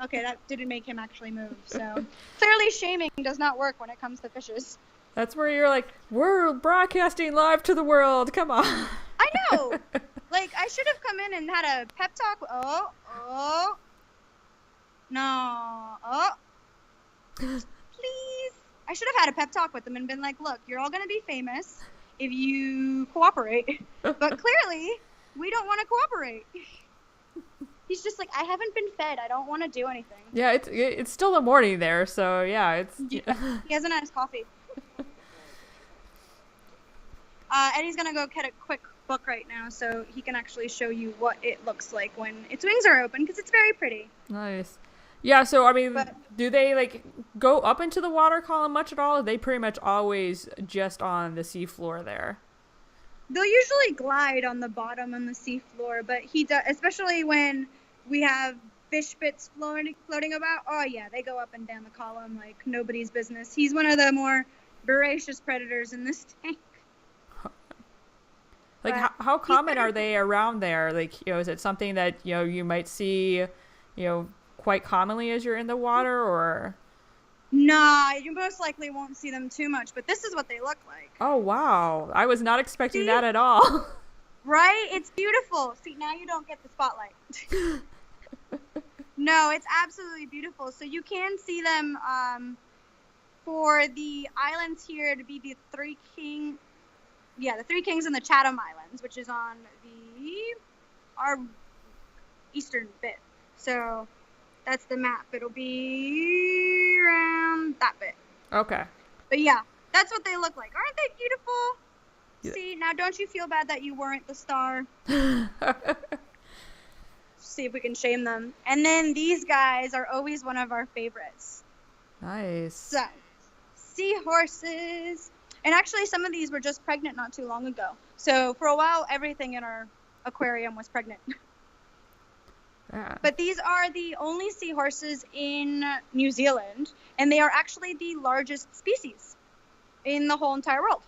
Okay, that didn't make him actually move, so clearly shaming does not work when it comes to fishes. That's where you're like, we're broadcasting live to the world. Come on. I know. Like, I should have come in and had a pep talk. Oh. No. Oh. Please. I should have had a pep talk with them and been like, look, you're all going to be famous if you cooperate. But clearly, we don't want to cooperate. He's just like, I haven't been fed. I don't want to do anything. Yeah, it's still the morning there, so yeah, it's... Yeah. He hasn't had his coffee. Eddie's going to go get a quick book right now so he can actually show you what it looks like when its wings are open, because it's very pretty. Nice. Yeah, so, I mean, do they, like, go up into the water column much at all? Or are they pretty much always just on the seafloor there? They'll usually glide on the bottom on the seafloor, but he does, especially when we have fish bits floating about. Oh, yeah, they go up and down the column like nobody's business. He's one of the more voracious predators in this tank. Like, how common are they around there? Like, is it something that, you might see, quite commonly as you're in the water, or? Nah, you most likely won't see them too much, but this is what they look like. Oh, wow. I was not expecting that at all. Right? It's beautiful. See, now you don't get the spotlight. No, it's absolutely beautiful. So you can see them for the islands here to be the Three Kings and the Chatham Islands, which is on our eastern bit. So that's the map. It'll be around that bit. Okay. But yeah, that's what they look like. Aren't they beautiful? Yeah. See, now don't you feel bad that you weren't the star? See if we can shame them. And then these guys are always one of our favorites. Nice. So, seahorses. And actually, some of these were just pregnant not too long ago. So for a while, everything in our aquarium was pregnant. Yeah. But these are the only seahorses in New Zealand, and they are actually the largest species in the whole entire world.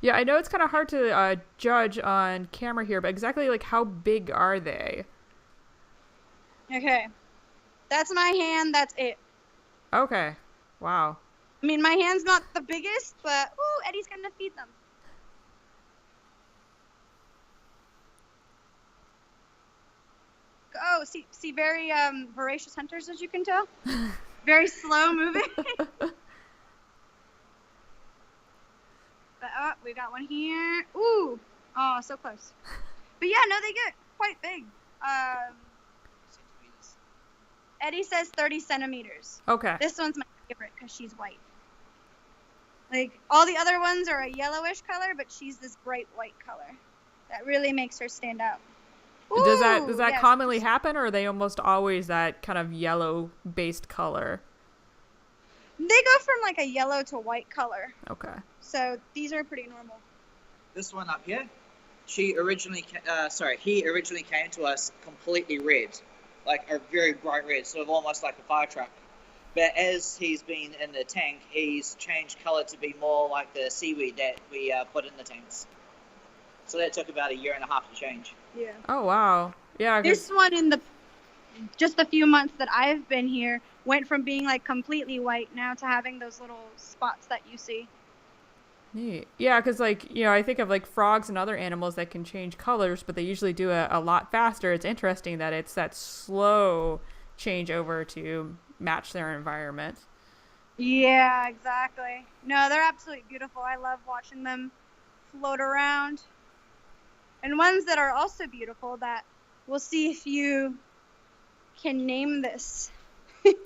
Yeah, I know it's kind of hard to judge on camera here, but exactly, like, how big are they? Okay. That's my hand. That's it. Okay. Wow. I mean, my hand's not the biggest, but, ooh, Eddie's going to feed them. Oh, see, very voracious hunters, as you can tell. Very slow moving. But, oh, we got one here. Ooh. Oh, so close. But yeah, no, they get quite big. Eddie says 30 centimeters. Okay. This one's my favorite because she's white. Like, all the other ones are a yellowish color, but she's this bright white color. That really makes her stand out. Ooh, does that yes. commonly happen, or are they almost always that kind of yellow-based color? They go from, like, a yellow to white color. Okay. So these are pretty normal. This one up here, he originally came to us completely red, like a very bright red, sort of almost like a fire truck. But as he's been in the tank, he's changed colour to be more like the seaweed that we put in the tanks. So that took about 1.5 years to change. Yeah. Oh wow. Yeah. This one in just a few months that I've been here went from being like completely white now to having those little spots that you see. Neat. Yeah, because like, you know, I think of like frogs and other animals that can change colors, but they usually do it a lot faster. It's interesting that it's that slow change over to match their environment. Yeah, exactly. No, they're absolutely beautiful. I love watching them float around. And ones that are also beautiful that we'll see if you can name this.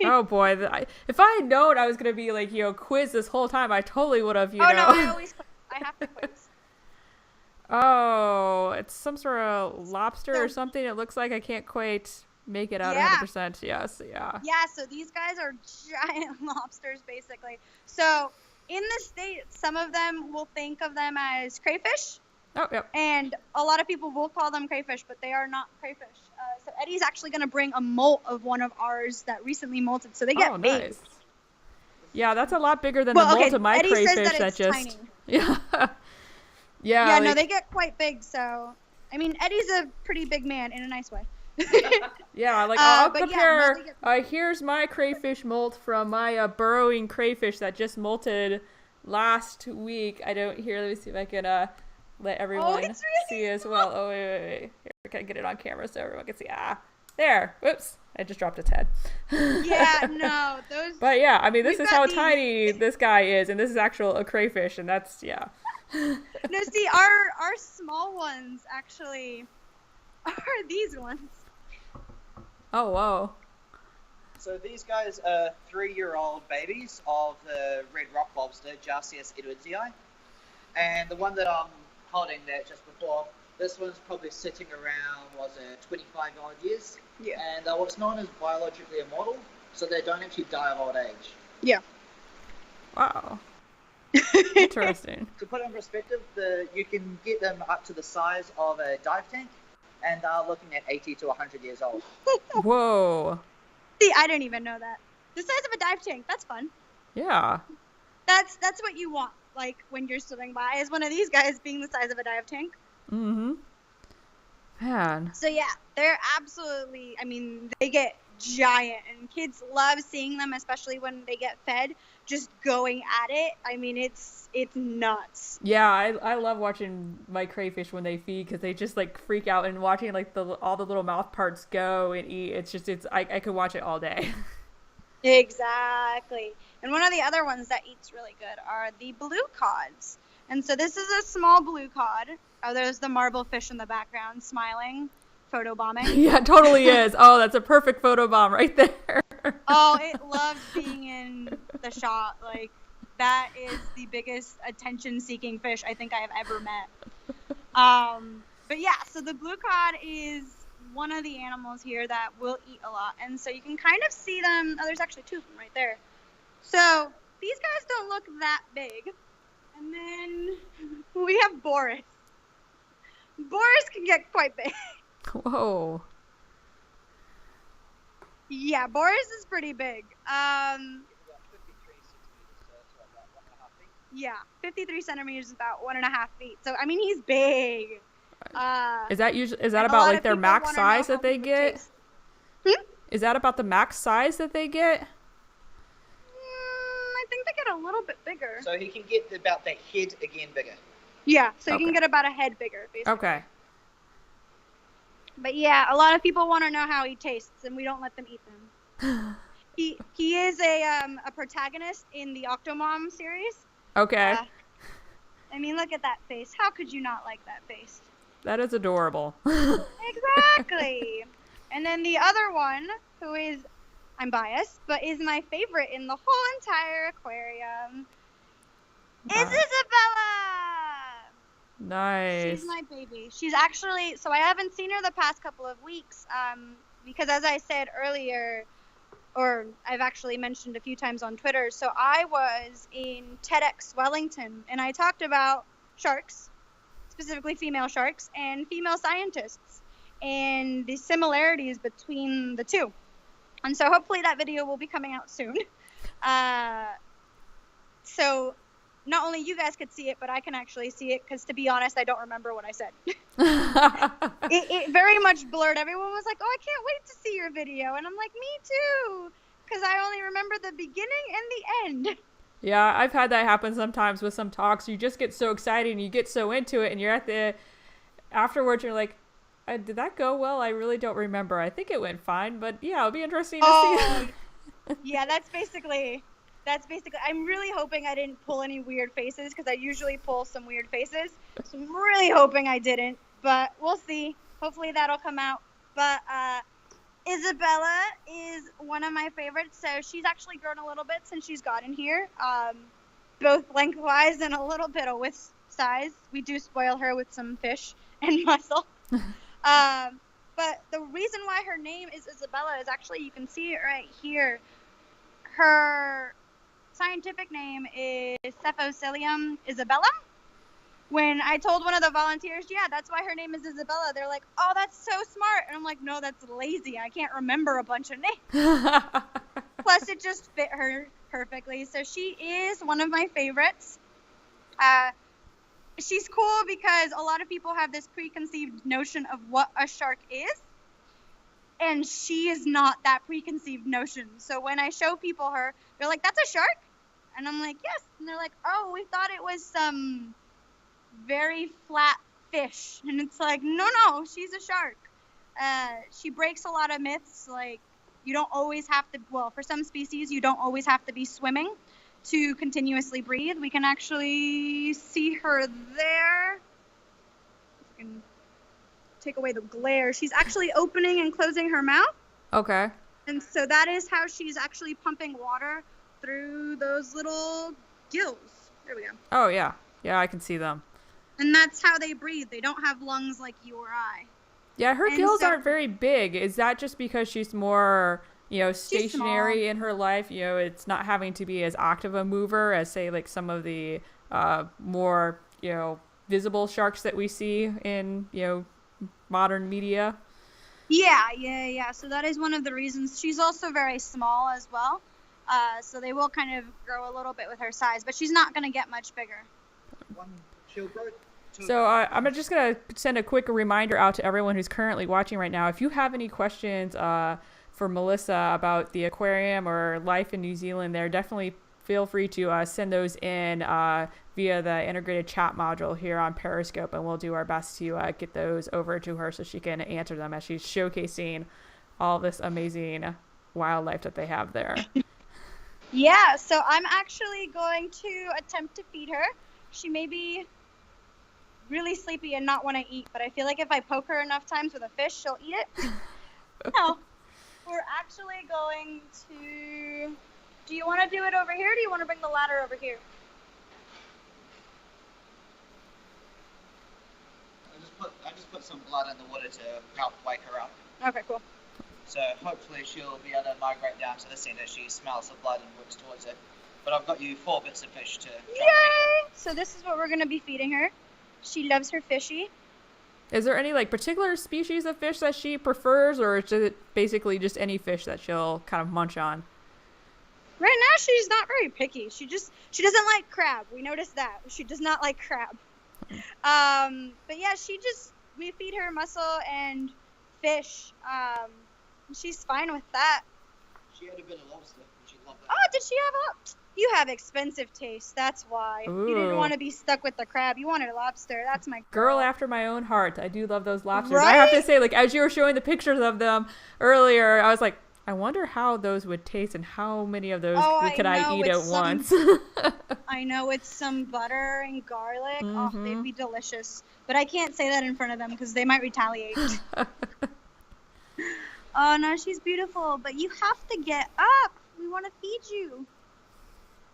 Oh boy, if I had known I was gonna be like, you know, quiz this whole time, I totally would have, you know. No, I always quiz. I have to quiz. Oh, it's some sort of lobster or something. It looks like I can't quite make it out 100%. Yes, yeah. Yeah, so these guys are giant lobsters, basically. So in the States, some of them will think of them as crayfish. Oh, yep. And a lot of people will call them crayfish, but they are not crayfish. So Eddie's actually going to bring a molt of one of ours that recently molted, so they get big. Nice. Yeah, that's a lot bigger than the molt of my Eddie crayfish says that it's just tiny. Yeah. Yeah, no, they get quite big. So, I mean, Eddie's a pretty big man in a nice way. Yeah, like I'll compare. Yeah, no, here's my crayfish molt from my burrowing crayfish that just molted last week. Let me see if I can let everyone see as well. Oh wait. Here, can I get it on camera so everyone can see? There. Whoops. I just dropped its head. Yeah, no, those. But yeah, I mean, this is how tiny this guy is, and this is a crayfish, and that's yeah. No, see, our small ones actually are these ones. Oh, whoa. So these guys are 3-year-old babies of the red rock lobster, Jarcius edwardsii. And the one that I'm holding there just before, this one's probably sitting around, 25-odd years? Yeah. And what's known as biologically immortal, so they don't actually die of old age. Yeah. Wow. Interesting. To put it in perspective, you can get them up to the size of a dive tank, and they're looking at 80 to 100 years old. Whoa. See, I didn't even know that. The size of a dive tank, that's fun. Yeah. That's what you want, like, when you're swimming by, is one of these guys being the size of a dive tank. Mm-hmm. Man. So, yeah, they're absolutely, I mean, they get giant, and kids love seeing them, especially when they get fed, just going at it. I mean, it's nuts. Yeah, I love watching my crayfish when they feed, because they just like freak out, and watching like all the little mouth parts go and eat. I could watch it all day. Exactly. And one of the other ones that eats really good are the blue cods. And so this is a small blue cod. Oh, there's the marble fish in the background smiling, photobombing. Yeah, it totally is. Oh, that's a perfect photo bomb right there. Oh, it loves being in the shot. Like, that is the biggest attention-seeking fish I think I have ever met. But yeah, so the blue cod is one of the animals here that will eat a lot. And so you can kind of see them. Oh, there's actually two of them right there. So these guys don't look that big. And then we have Boris. Boris can get quite big. Whoa. Yeah, Boris is pretty big. Yeah, 53 centimeters is about 1.5 feet. So, I mean, he's big. Is that about like their max size that they get? Is that about the max size that they get? I think they get a little bit bigger. So he can get about the head again bigger. Yeah, so you can get about a head bigger, basically. Okay. But yeah, a lot of people want to know how he tastes, and we don't let them eat them. He is a protagonist in the Octomom series. Okay. I mean, look at that face. How could you not like that face? That is adorable. Exactly. And then the other one, who is, I'm biased, but is my favorite in the whole entire aquarium, is Isabella. Nice. She's my baby. She's actually, so I haven't seen her the past couple of weeks, because as I said earlier, or I've actually mentioned a few times on Twitter, so I was in TEDx Wellington, and I talked about sharks, specifically female sharks, and female scientists, and the similarities between the two. And so hopefully that video will be coming out soon. So not only you guys could see it, but I can actually see it, because to be honest, I don't remember what I said. It very much blurred. Everyone was like, oh, I can't wait to see your video. And I'm like, me too, because I only remember the beginning and the end. Yeah, I've had that happen sometimes with some talks. You just get so excited and you get so into it, and you're at the afterwards, you're like, did that go well? I really don't remember. I think it went fine, but yeah, it'll be interesting to see. Yeah, that's basically, I'm really hoping I didn't pull any weird faces, because I usually pull some weird faces. So I'm really hoping I didn't, but we'll see. Hopefully that'll come out. But Isabella is one of my favorites. So she's actually grown a little bit since she's gotten here, both lengthwise and a little bit of width size. We do spoil her with some fish and muscle. But the reason why her name is Isabella is actually, you can see it right here. Her scientific name is Cephocilium isabellum. When I told one of the volunteers, yeah, that's why her name is Isabella, they're like, oh, that's so smart. And I'm like, no, that's lazy. I can't remember a bunch of names. Plus, it just fit her perfectly. So she is one of my favorites. She's cool because a lot of people have this preconceived notion of what a shark is. And she is not that preconceived notion. So when I show people her, they're like, that's a shark? And I'm like, yes. And they're like, oh, we thought it was some very flat fish. And it's like, no, she's a shark. She breaks a lot of myths. Like, you don't always have to, well, for some species, you don't always have to be swimming to continuously breathe. We can actually see her there. We can take away the glare. She's actually opening and closing her mouth. Okay. And so that is how she's actually pumping water through those little gills. There we go. Oh, yeah. Yeah, I can see them. And that's how they breathe. They don't have lungs like you or I. Yeah, her gills aren't very big. Is that just because she's more, stationary in her life? It's not having to be as active a mover as, say, like some of the more, visible sharks that we see in, modern media. Yeah. So that is one of the reasons. She's also very small as well. So they will kind of grow a little bit with her size, but she's not going to get much bigger. So I'm just going to send a quick reminder out to everyone who's currently watching right now. If you have any questions for Melissa about the aquarium or life in New Zealand there, definitely feel free to send those in via the integrated chat module here on Periscope, and we'll do our best to get those over to her so she can answer them as she's showcasing all this amazing wildlife that they have there. Yeah, so I'm actually going to attempt to feed her. She may be really sleepy and not want to eat, but I feel like if I poke her enough times with a fish, she'll eat it. No, we're actually going to... Do you want to do it over here, or do you want to bring the ladder over here? I just put some blood in the water to help wake her up. Okay, cool. So hopefully she'll be able to migrate down to the center. She smells the blood and works towards it. But I've got you 4 bits of fish to try. Yay! So this is what we're going to be feeding her. She loves her fishy. Is there any particular species of fish that she prefers, or is it basically just any fish that she'll kind of munch on? Right now she's not very picky. She doesn't like crab. We noticed that. She does not like crab. But yeah, we feed her mussel and fish. She's fine with that. She had a bit of lobster. She loved that. Oh, did she have a... You have expensive taste. That's why. Ooh. You didn't want to be stuck with the crab. You wanted a lobster. That's my girl after my own heart. I do love those lobsters. Right? I have to say, as you were showing the pictures of them earlier, I was like, I wonder how those would taste and how many of those could I eat at once. I know, with some butter and garlic. Mm-hmm. Oh, they'd be delicious. But I can't say that in front of them because they might retaliate. Oh, no, she's beautiful. But you have to get up. We want to feed you.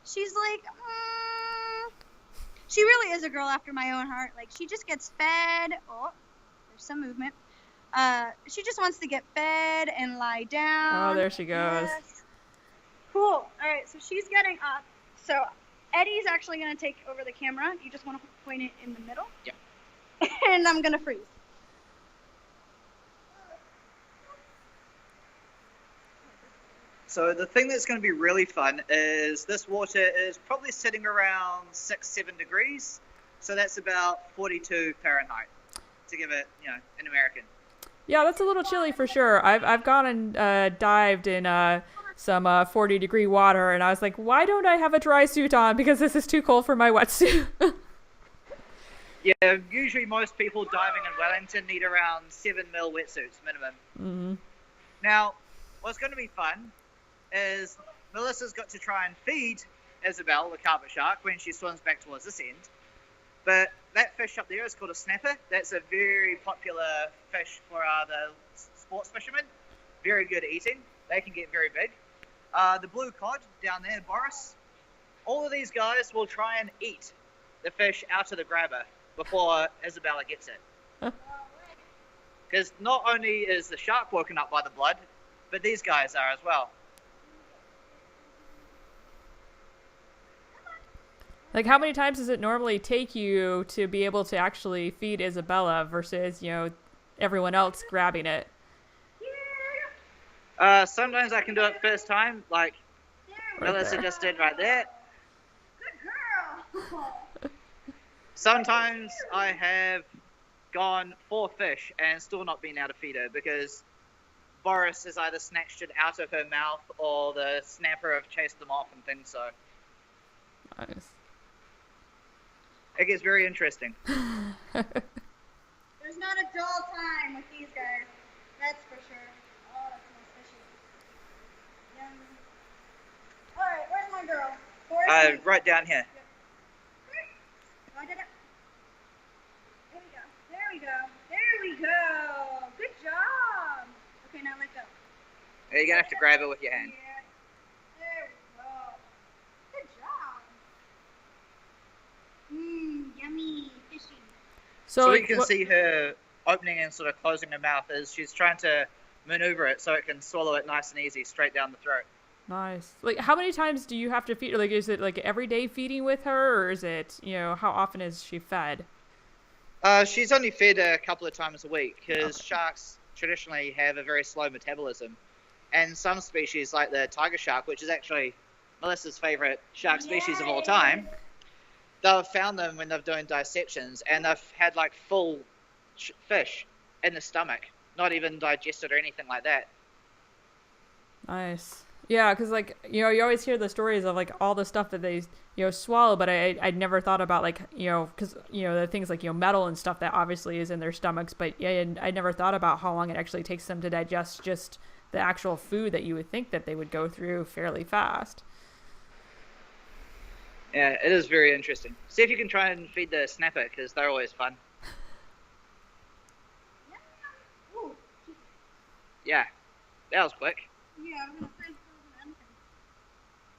She's like, She really is a girl after my own heart. She just gets fed. Oh, there's some movement. She just wants to get fed and lie down. Oh, there she goes. Yes. Cool. All right, so she's getting up. So Eddie's actually going to take over the camera. You just want to point it in the middle? Yeah. and I'm gonna freeze. So the thing that's going to be really fun is this water is probably sitting around 6-7 degrees. So that's about 42 Fahrenheit to give it, in American. Yeah, that's a little chilly for sure. I've gone and dived in some 40-degree water, and I was like, why don't I have a dry suit on? Because this is too cold for my wetsuit. Yeah, usually most people diving in Wellington need around 7 mil wetsuits minimum. Mm-hmm. Now, what's going to be fun is Melissa's got to try and feed Isabel, the carpet shark, when she swims back towards this end. But that fish up there is called a snapper. That's a very popular fish for the sports fishermen. Very good at eating. They can get very big. The blue cod down there, Boris, all of these guys will try and eat the fish out of the grabber before Isabella gets it. Because not only is the shark woken up by the blood, but these guys are as well. Like, how many times does it normally take you to be able to actually feed Isabella versus, everyone else grabbing it? Sometimes I can do it first time, like Right Melissa there. just did right there. Good girl. Sometimes I have gone 4 fish and still not been able to feed her because Boris has either snatched it out of her mouth or the snapper have chased them off and things, so Nice. it gets very interesting. There's not a dull time with these guys. That's for sure. Oh, that smells fishy. Yum. Alright, where's my girl? Where's my... Right down here. Oh, I did it. There we go. There we go. There we go. Good job. Okay, now let go. You're going to have to grab it with your hand. Yeah. There we go. Good job. Yummy. Fishy. So like, you can see her opening and sort of closing her mouth as she's trying to maneuver it so it can swallow it nice and easy straight down the throat. Nice. Like, how many times do you have to feed her? Like, is it like everyday feeding with her, or is it, how often is she fed? She's only fed a couple of times a week because sharks traditionally have a very slow metabolism. And some species, like the tiger shark, which is actually Melissa's favorite shark species of all time, they've found them when they're doing dissections and they've had like full fish in the stomach, not even digested or anything like that. Nice. Yeah, because, like, you always hear the stories of, like, all the stuff that they, swallow, but I'd never thought about, like, because, the things like, metal and stuff that obviously is in their stomachs, but yeah, I never thought about how long it actually takes them to digest just the actual food that you would think that they would go through fairly fast. Yeah, it is very interesting. See if you can try and feed the snapper, because they're always fun. Ooh. Yeah, that was quick. Yeah, I'm gonna freeze them.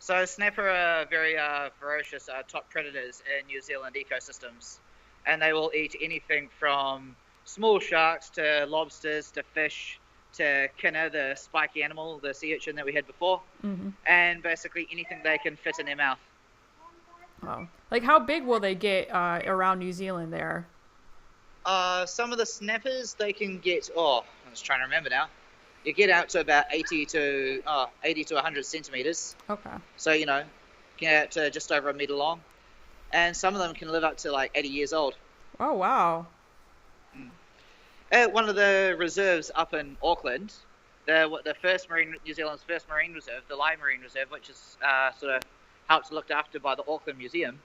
So snapper are very ferocious top predators in New Zealand ecosystems. And they will eat anything from small sharks to lobsters to fish to kinna, the spiky animal, the sea urchin that we had before. Mm-hmm. And basically anything they can fit in their mouth. Wow. Like, how big will they get around New Zealand there? Some of the snappers, they can get, I'm just trying to remember now. You get out to about 80 to 100 centimeters. Okay. So, get out to just over a meter long. And some of them can live up to like 80 years old. Oh, wow. At one of the reserves up in Auckland, New Zealand's first marine reserve, the Lai Marine Reserve, which is sort of helped looked after by the Auckland Museum,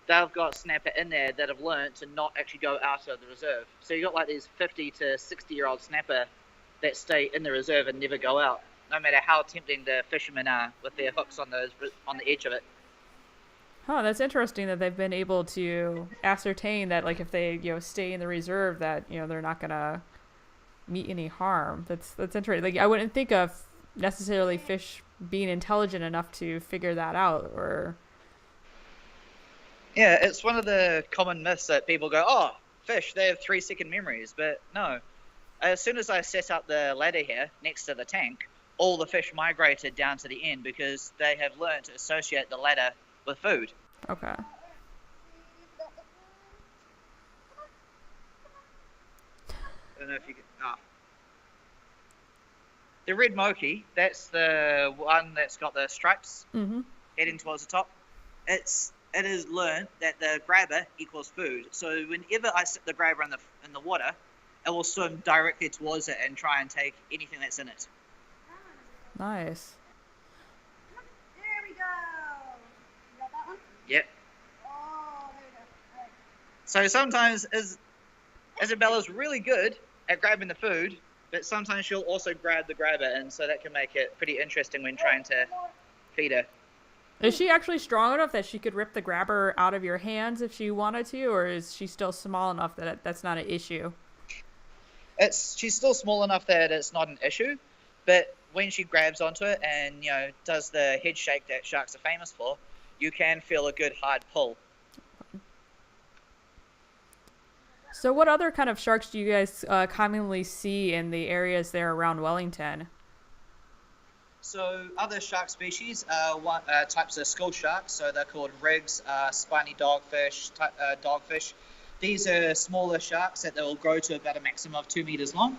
they've got snapper in there that have learned to not actually go out of the reserve. So you've got like these 50 to 60-year-old snapper that stay in the reserve and never go out, no matter how tempting the fishermen are with their hooks on the edge of it. Huh, that's interesting that they've been able to ascertain that, like, if they, stay in the reserve, that, they're not gonna meet any harm. That's interesting. Like, I wouldn't think of necessarily fish being intelligent enough to figure that out, or... Yeah, it's one of the common myths that people go, fish, they have 3-second memories, but no. As soon as I set up the ladder here next to the tank, all the fish migrated down to the end because they have learned to associate the ladder with food. Okay. I don't know if you can. The red moki, that's the one that's got the stripes heading towards the top. It is learned that the grabber equals food. So whenever I stick the grabber in the water, it will swim directly towards it and try and take anything that's in it. Nice. There we go. You got that one? Yep. Oh, there we go. All right. So sometimes Isabella's really good at grabbing the food, but sometimes she'll also grab the grabber, and so that can make it pretty interesting when trying to feed her. Is she actually strong enough that she could rip the grabber out of your hands if she wanted to, or is she still small enough that that's not an issue? She's still small enough that it's not an issue, but when she grabs onto it and does the head shake that sharks are famous for, you can feel a good hard pull. So what other kind of sharks do you guys commonly see in the areas there around Wellington? So other shark species are types of skull sharks, so they're called rigs, spiny dogfish. These are smaller sharks that will grow to about a maximum of 2 meters long.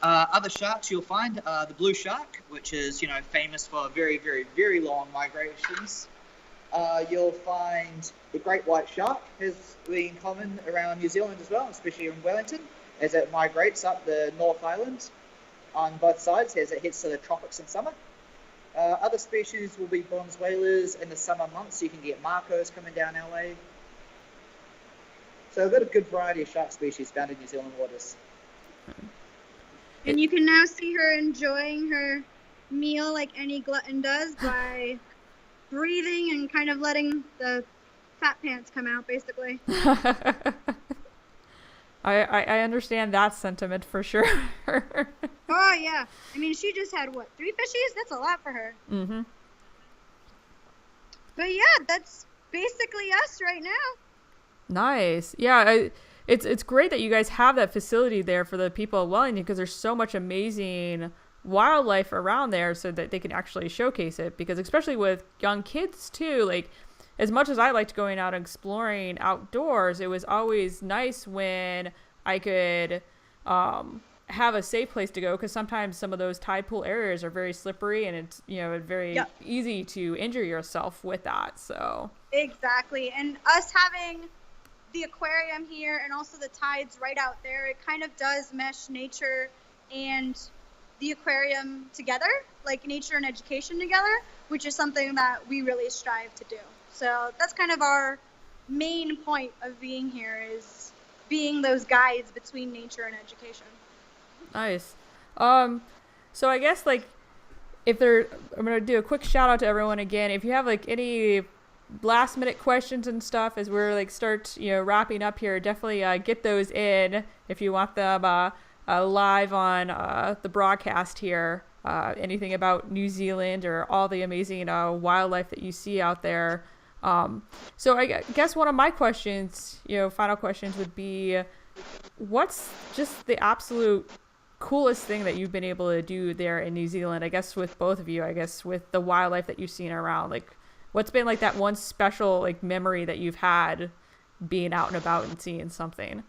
Other sharks you'll find are the blue shark, which is famous for very, very, very long migrations. You'll find the great white shark has been common around New Zealand as well, especially in Wellington, as it migrates up the North Island on both sides as it heads to the tropics in summer. Other species will be bronze whalers in the summer months. You can get Márquez coming down our way. So we've got a good variety of shark species found in New Zealand waters. And you can now see her enjoying her meal like any glutton does by breathing and kind of letting the fat pants come out, basically. I understand that sentiment for sure. Oh, yeah. I mean, she just had, 3 fishies? That's a lot for her. Mm-hmm. But yeah, that's basically us right now. Nice. Yeah, it's great that you guys have that facility there for the people of Wellington, because there's so much amazing wildlife around there so that they can actually showcase it. Because especially with young kids too, like as much as I liked going out and exploring outdoors, it was always nice when I could have a safe place to go, because sometimes some of those tide pool areas are very slippery and it's very easy to injure yourself with that. So exactly. And us having the aquarium here and also the tides right out there, it kind of does mesh nature and the aquarium together, like nature and education together, which is something that we really strive to do. So that's kind of our main point of being here, is being those guides between nature and education. Nice. So I guess I'm gonna do a quick shout out to everyone again. If you have any last minute questions and stuff as we're start wrapping up here, definitely get those in if you want them live on the broadcast here. Anything about New Zealand or all the amazing wildlife that you see out there. So I guess one of my questions, final questions would be, what's just the absolute coolest thing that you've been able to do there in New Zealand? I guess with both of you, I guess with the wildlife that you've seen around, what's been that one special memory that you've had being out and about and seeing something?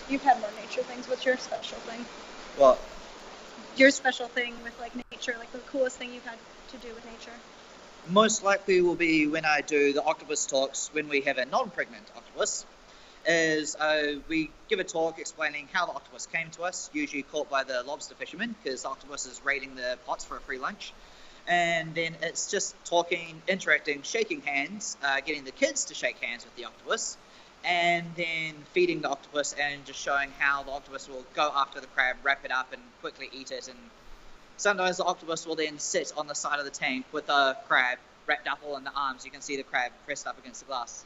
You've had more nature things. What's your special thing? What? Your special thing with nature, the coolest thing you've had to do with nature? Most likely will be when I do the octopus talks when we have a non-pregnant octopus. We give a talk explaining how the octopus came to us, usually caught by the lobster fishermen, because the octopus is raiding the pots for a free lunch. And then it's just talking, interacting, shaking hands, getting the kids to shake hands with the octopus, and then feeding the octopus and just showing how the octopus will go after the crab, wrap it up, and quickly eat it. And sometimes the octopus will then sit on the side of the tank with the crab wrapped up all in the arms. You can see the crab pressed up against the glass,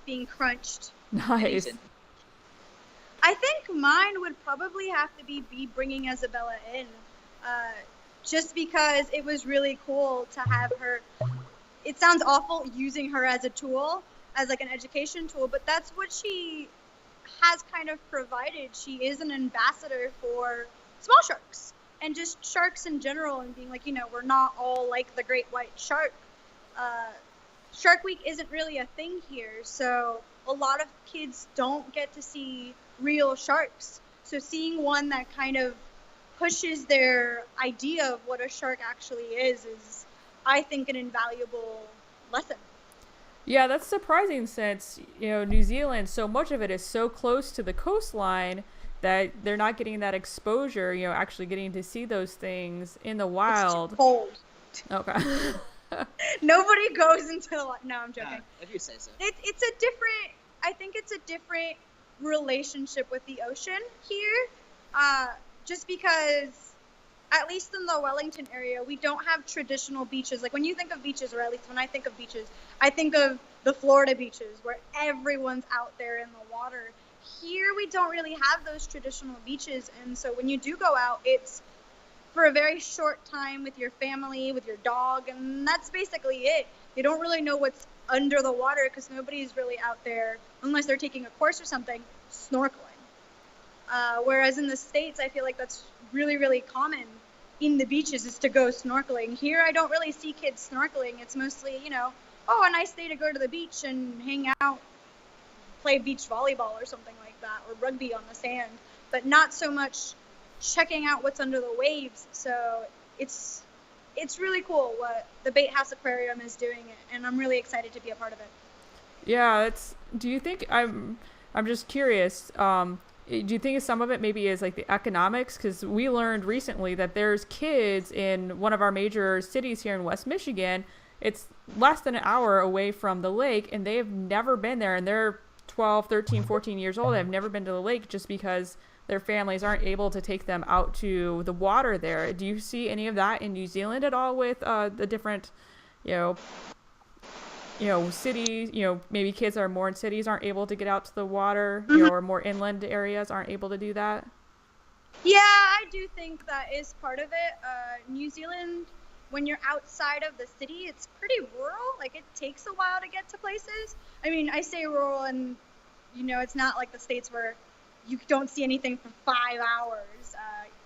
being crunched. Nice. I think mine would probably have to be bringing Isabella in, just because it was really cool to have her. It sounds awful using her as a tool, as an education tool, but that's what she has kind of provided. She is an ambassador for small sharks and just sharks in general, and being we're not all like the great white shark. Shark Week isn't really a thing here, so a lot of kids don't get to see real sharks. So seeing one that kind of pushes their idea of what a shark actually is, I think, an invaluable lesson. Yeah, that's surprising since, New Zealand, so much of it is so close to the coastline that they're not getting that exposure, actually getting to see those things in the wild. It's too cold. Okay. Nobody goes into the... No, I'm joking. If you say so. It's a different... I think it's a different relationship with the ocean here. Just because, at least in the Wellington area, we don't have traditional beaches. Like, when you think of beaches, or at least when I think of beaches, I think of the Florida beaches where everyone's out there in the water. Here, we don't really have those traditional beaches, and so when you do go out, it's for a very short time with your family, with your dog, and that's basically it. You don't really know what's under the water because nobody's really out there, unless they're taking a course or something, snorkeling. Whereas in the States, I feel like that's really, really common in the beaches is to go snorkeling. Here, I don't really see kids snorkeling. It's mostly, a nice day to go to the beach and hang out, play beach volleyball or something like that, or rugby on the sand, but not so much checking out what's under the waves. So it's really cool what the Bait House Aquarium is doing, and I'm really excited to be a part of it. Yeah, do you think, I'm just curious, do you think some of it maybe is like the economics? Because we learned recently that there's kids in one of our major cities here in West Michigan. It's less than an hour away from the lake, and they have never been there, and they're 12, 13, 14 years old. They've never been to the lake just because their families aren't able to take them out to the water there. Do you see any of that in New Zealand at all with the different, cities, maybe kids that are more in cities aren't able to get out to the water, or more inland areas aren't able to do that? Yeah, I do think that is part of it. New Zealand, when you're outside of the city, it's pretty rural. Like, it takes a while to get to places. I mean, I say rural, and, it's not like the States where you don't see anything for 5 hours.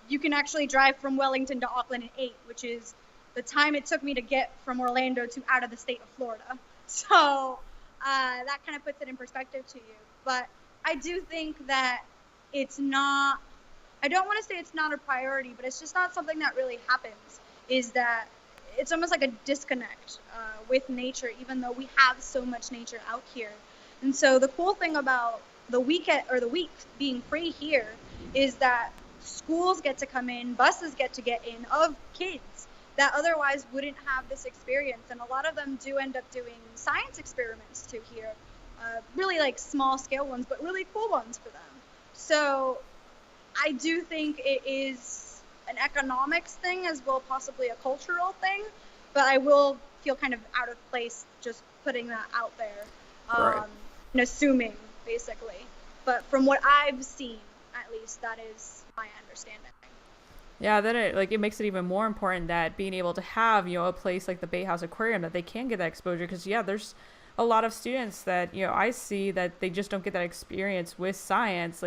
You can actually drive from Wellington to Auckland in 8, which is the time it took me to get from Orlando to out of the state of Florida. So that kind of puts it in perspective to you. But I do think that it's not, I don't want to say it's not a priority, but it's just not something that really happens, is that it's almost like a disconnect with nature, even though we have so much nature out here. And so the cool thing about the week being free here is that schools get to come in, buses get in of kids that otherwise wouldn't have this experience. And a lot of them do end up doing science experiments too here, really like small scale ones, but really cool ones for them. So I do think it is an economics thing as well, possibly a cultural thing, but I will feel kind of out of place just putting that out there, right. And assuming, basically. But from what I've seen, at least, that is my understanding. Yeah, then it makes it even more important that being able to have, a place like the Bait House Aquarium, that they can get that exposure. Because, there's a lot of students that, I see that they just don't get that experience with science,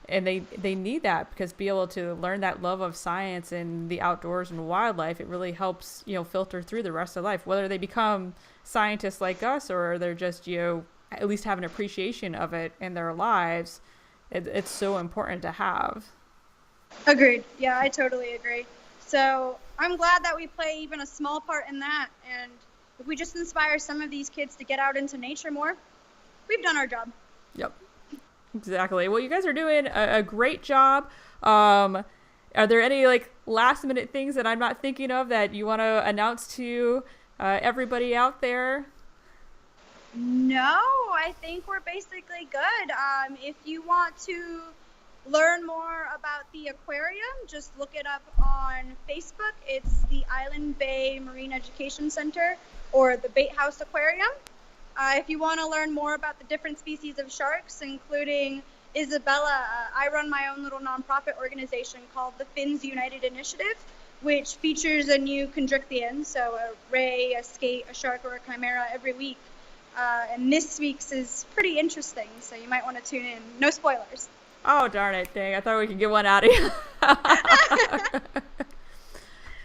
and they need that, because be able to learn that love of science and the outdoors and wildlife, it really helps, filter through the rest of life, whether they become scientists like us or they're just, at least have an appreciation of it in their lives. It's so important to have. Agreed. Yeah, I totally agree. So I'm glad that we play even a small part in that. And if we just inspire some of these kids to get out into nature more, we've done our job. Yep. Exactly. Well, you guys are doing a great job. Are there any last minute things that I'm not thinking of that you want to announce to everybody out there? No, I think we're basically good. If you want to learn more about the aquarium, just look it up on Facebook. It's the Island Bay Marine Education Center, or the Bait House Aquarium. If you want to learn more about the different species of sharks, including Isabella, I run my own little nonprofit organization called the Fins United Initiative, which features a new chondrichthyon, so a ray, a skate, a shark, or a chimera every week. And this week's is pretty interesting, so you might want to tune in. No spoilers. Oh, darn it. Dang, I thought we could get one out of you.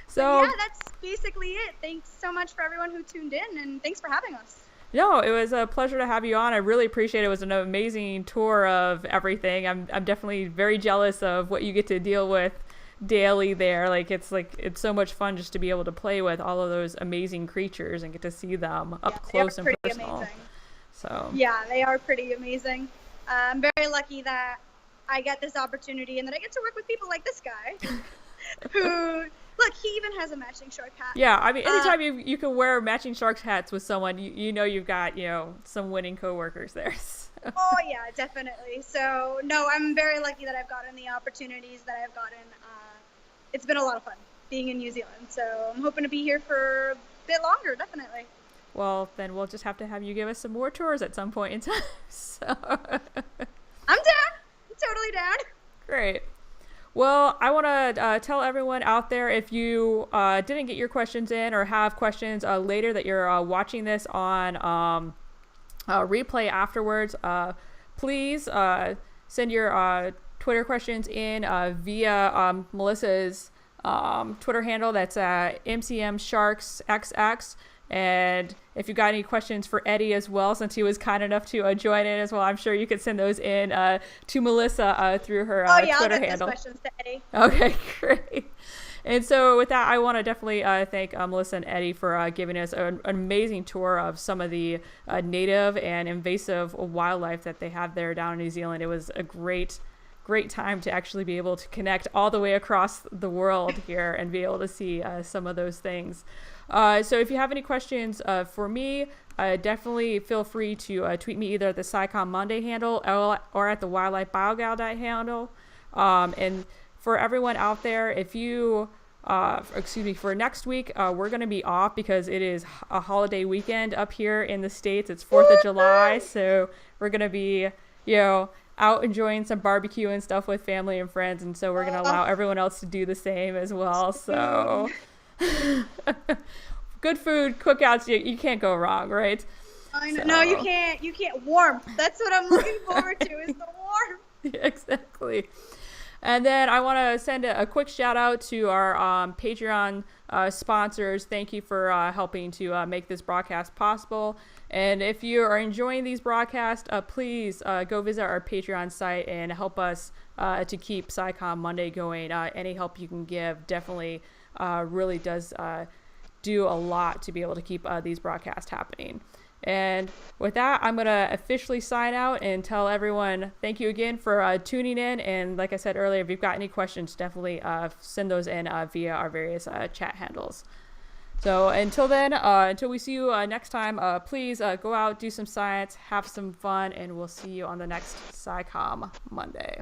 So yeah, that's basically it. Thanks so much for everyone who tuned in, and thanks for having us. No, it was a pleasure to have you on. I really appreciate it. It was an amazing tour of everything. I'm definitely very jealous of what you get to deal with daily there. It's so much fun just to be able to play with all of those amazing creatures and get to see them up close and personal. Amazing. So yeah, they are pretty amazing. I'm very lucky that I get this opportunity and that I get to work with people like this guy who, look, he even has a matching shark hat. Yeah, I mean, anytime you can wear matching shark hats with someone, you know you've got, some winning coworkers there. So. Oh, yeah, definitely. So, no, I'm very lucky that I've gotten the opportunities that I've gotten. It's been a lot of fun being in New Zealand. So I'm hoping to be here for a bit longer, definitely. Well, then we'll just have to have you give us some more tours at some point in time. So. I'm down. I'm totally down. Great. Well, I want to tell everyone out there, if you didn't get your questions in or have questions later that you're watching this on replay afterwards, please send your Twitter questions in via Melissa's Twitter handle. That's MCMSharksXX. And if you got any questions for Eddie as well, since he was kind enough to join in as well, I'm sure you could send those in to Melissa through her Twitter handle. Those questions to Eddie. Okay, great. And so with that, I want to definitely thank Melissa and Eddie for giving us an amazing tour of some of the native and invasive wildlife that they have there down in New Zealand. It was a great time to actually be able to connect all the way across the world here and be able to see some of those things. So if you have any questions for me, definitely feel free to tweet me either at the Scicomm Monday handle or at the Wildlife BioGal handle. And for everyone out there, if you, for next week, we're going to be off because it is a holiday weekend up here in the States. It's 4th of July. So we're going to be, out enjoying some barbecue and stuff with family and friends. And so we're going to allow everyone else to do the same as well. So good food, cookouts, you can't go wrong, right? I know. So. No, you can't. You can't. Warmth. That's what I'm looking forward to is the warmth. Yeah, exactly. And then I want to send a quick shout out to our Patreon sponsors. Thank you for helping to make this broadcast possible. And if you are enjoying these broadcasts, please go visit our Patreon site and help us to keep Scicomm Monday going. Any help you can give definitely really does do a lot to be able to keep these broadcasts happening. And with that, I'm going to officially sign out and tell everyone thank you again for tuning in. And like I said earlier, if you've got any questions, definitely send those in via our various chat handles. So until then, until we see you next time, please go out, do some science, have some fun, and we'll see you on the next Scicomm Monday.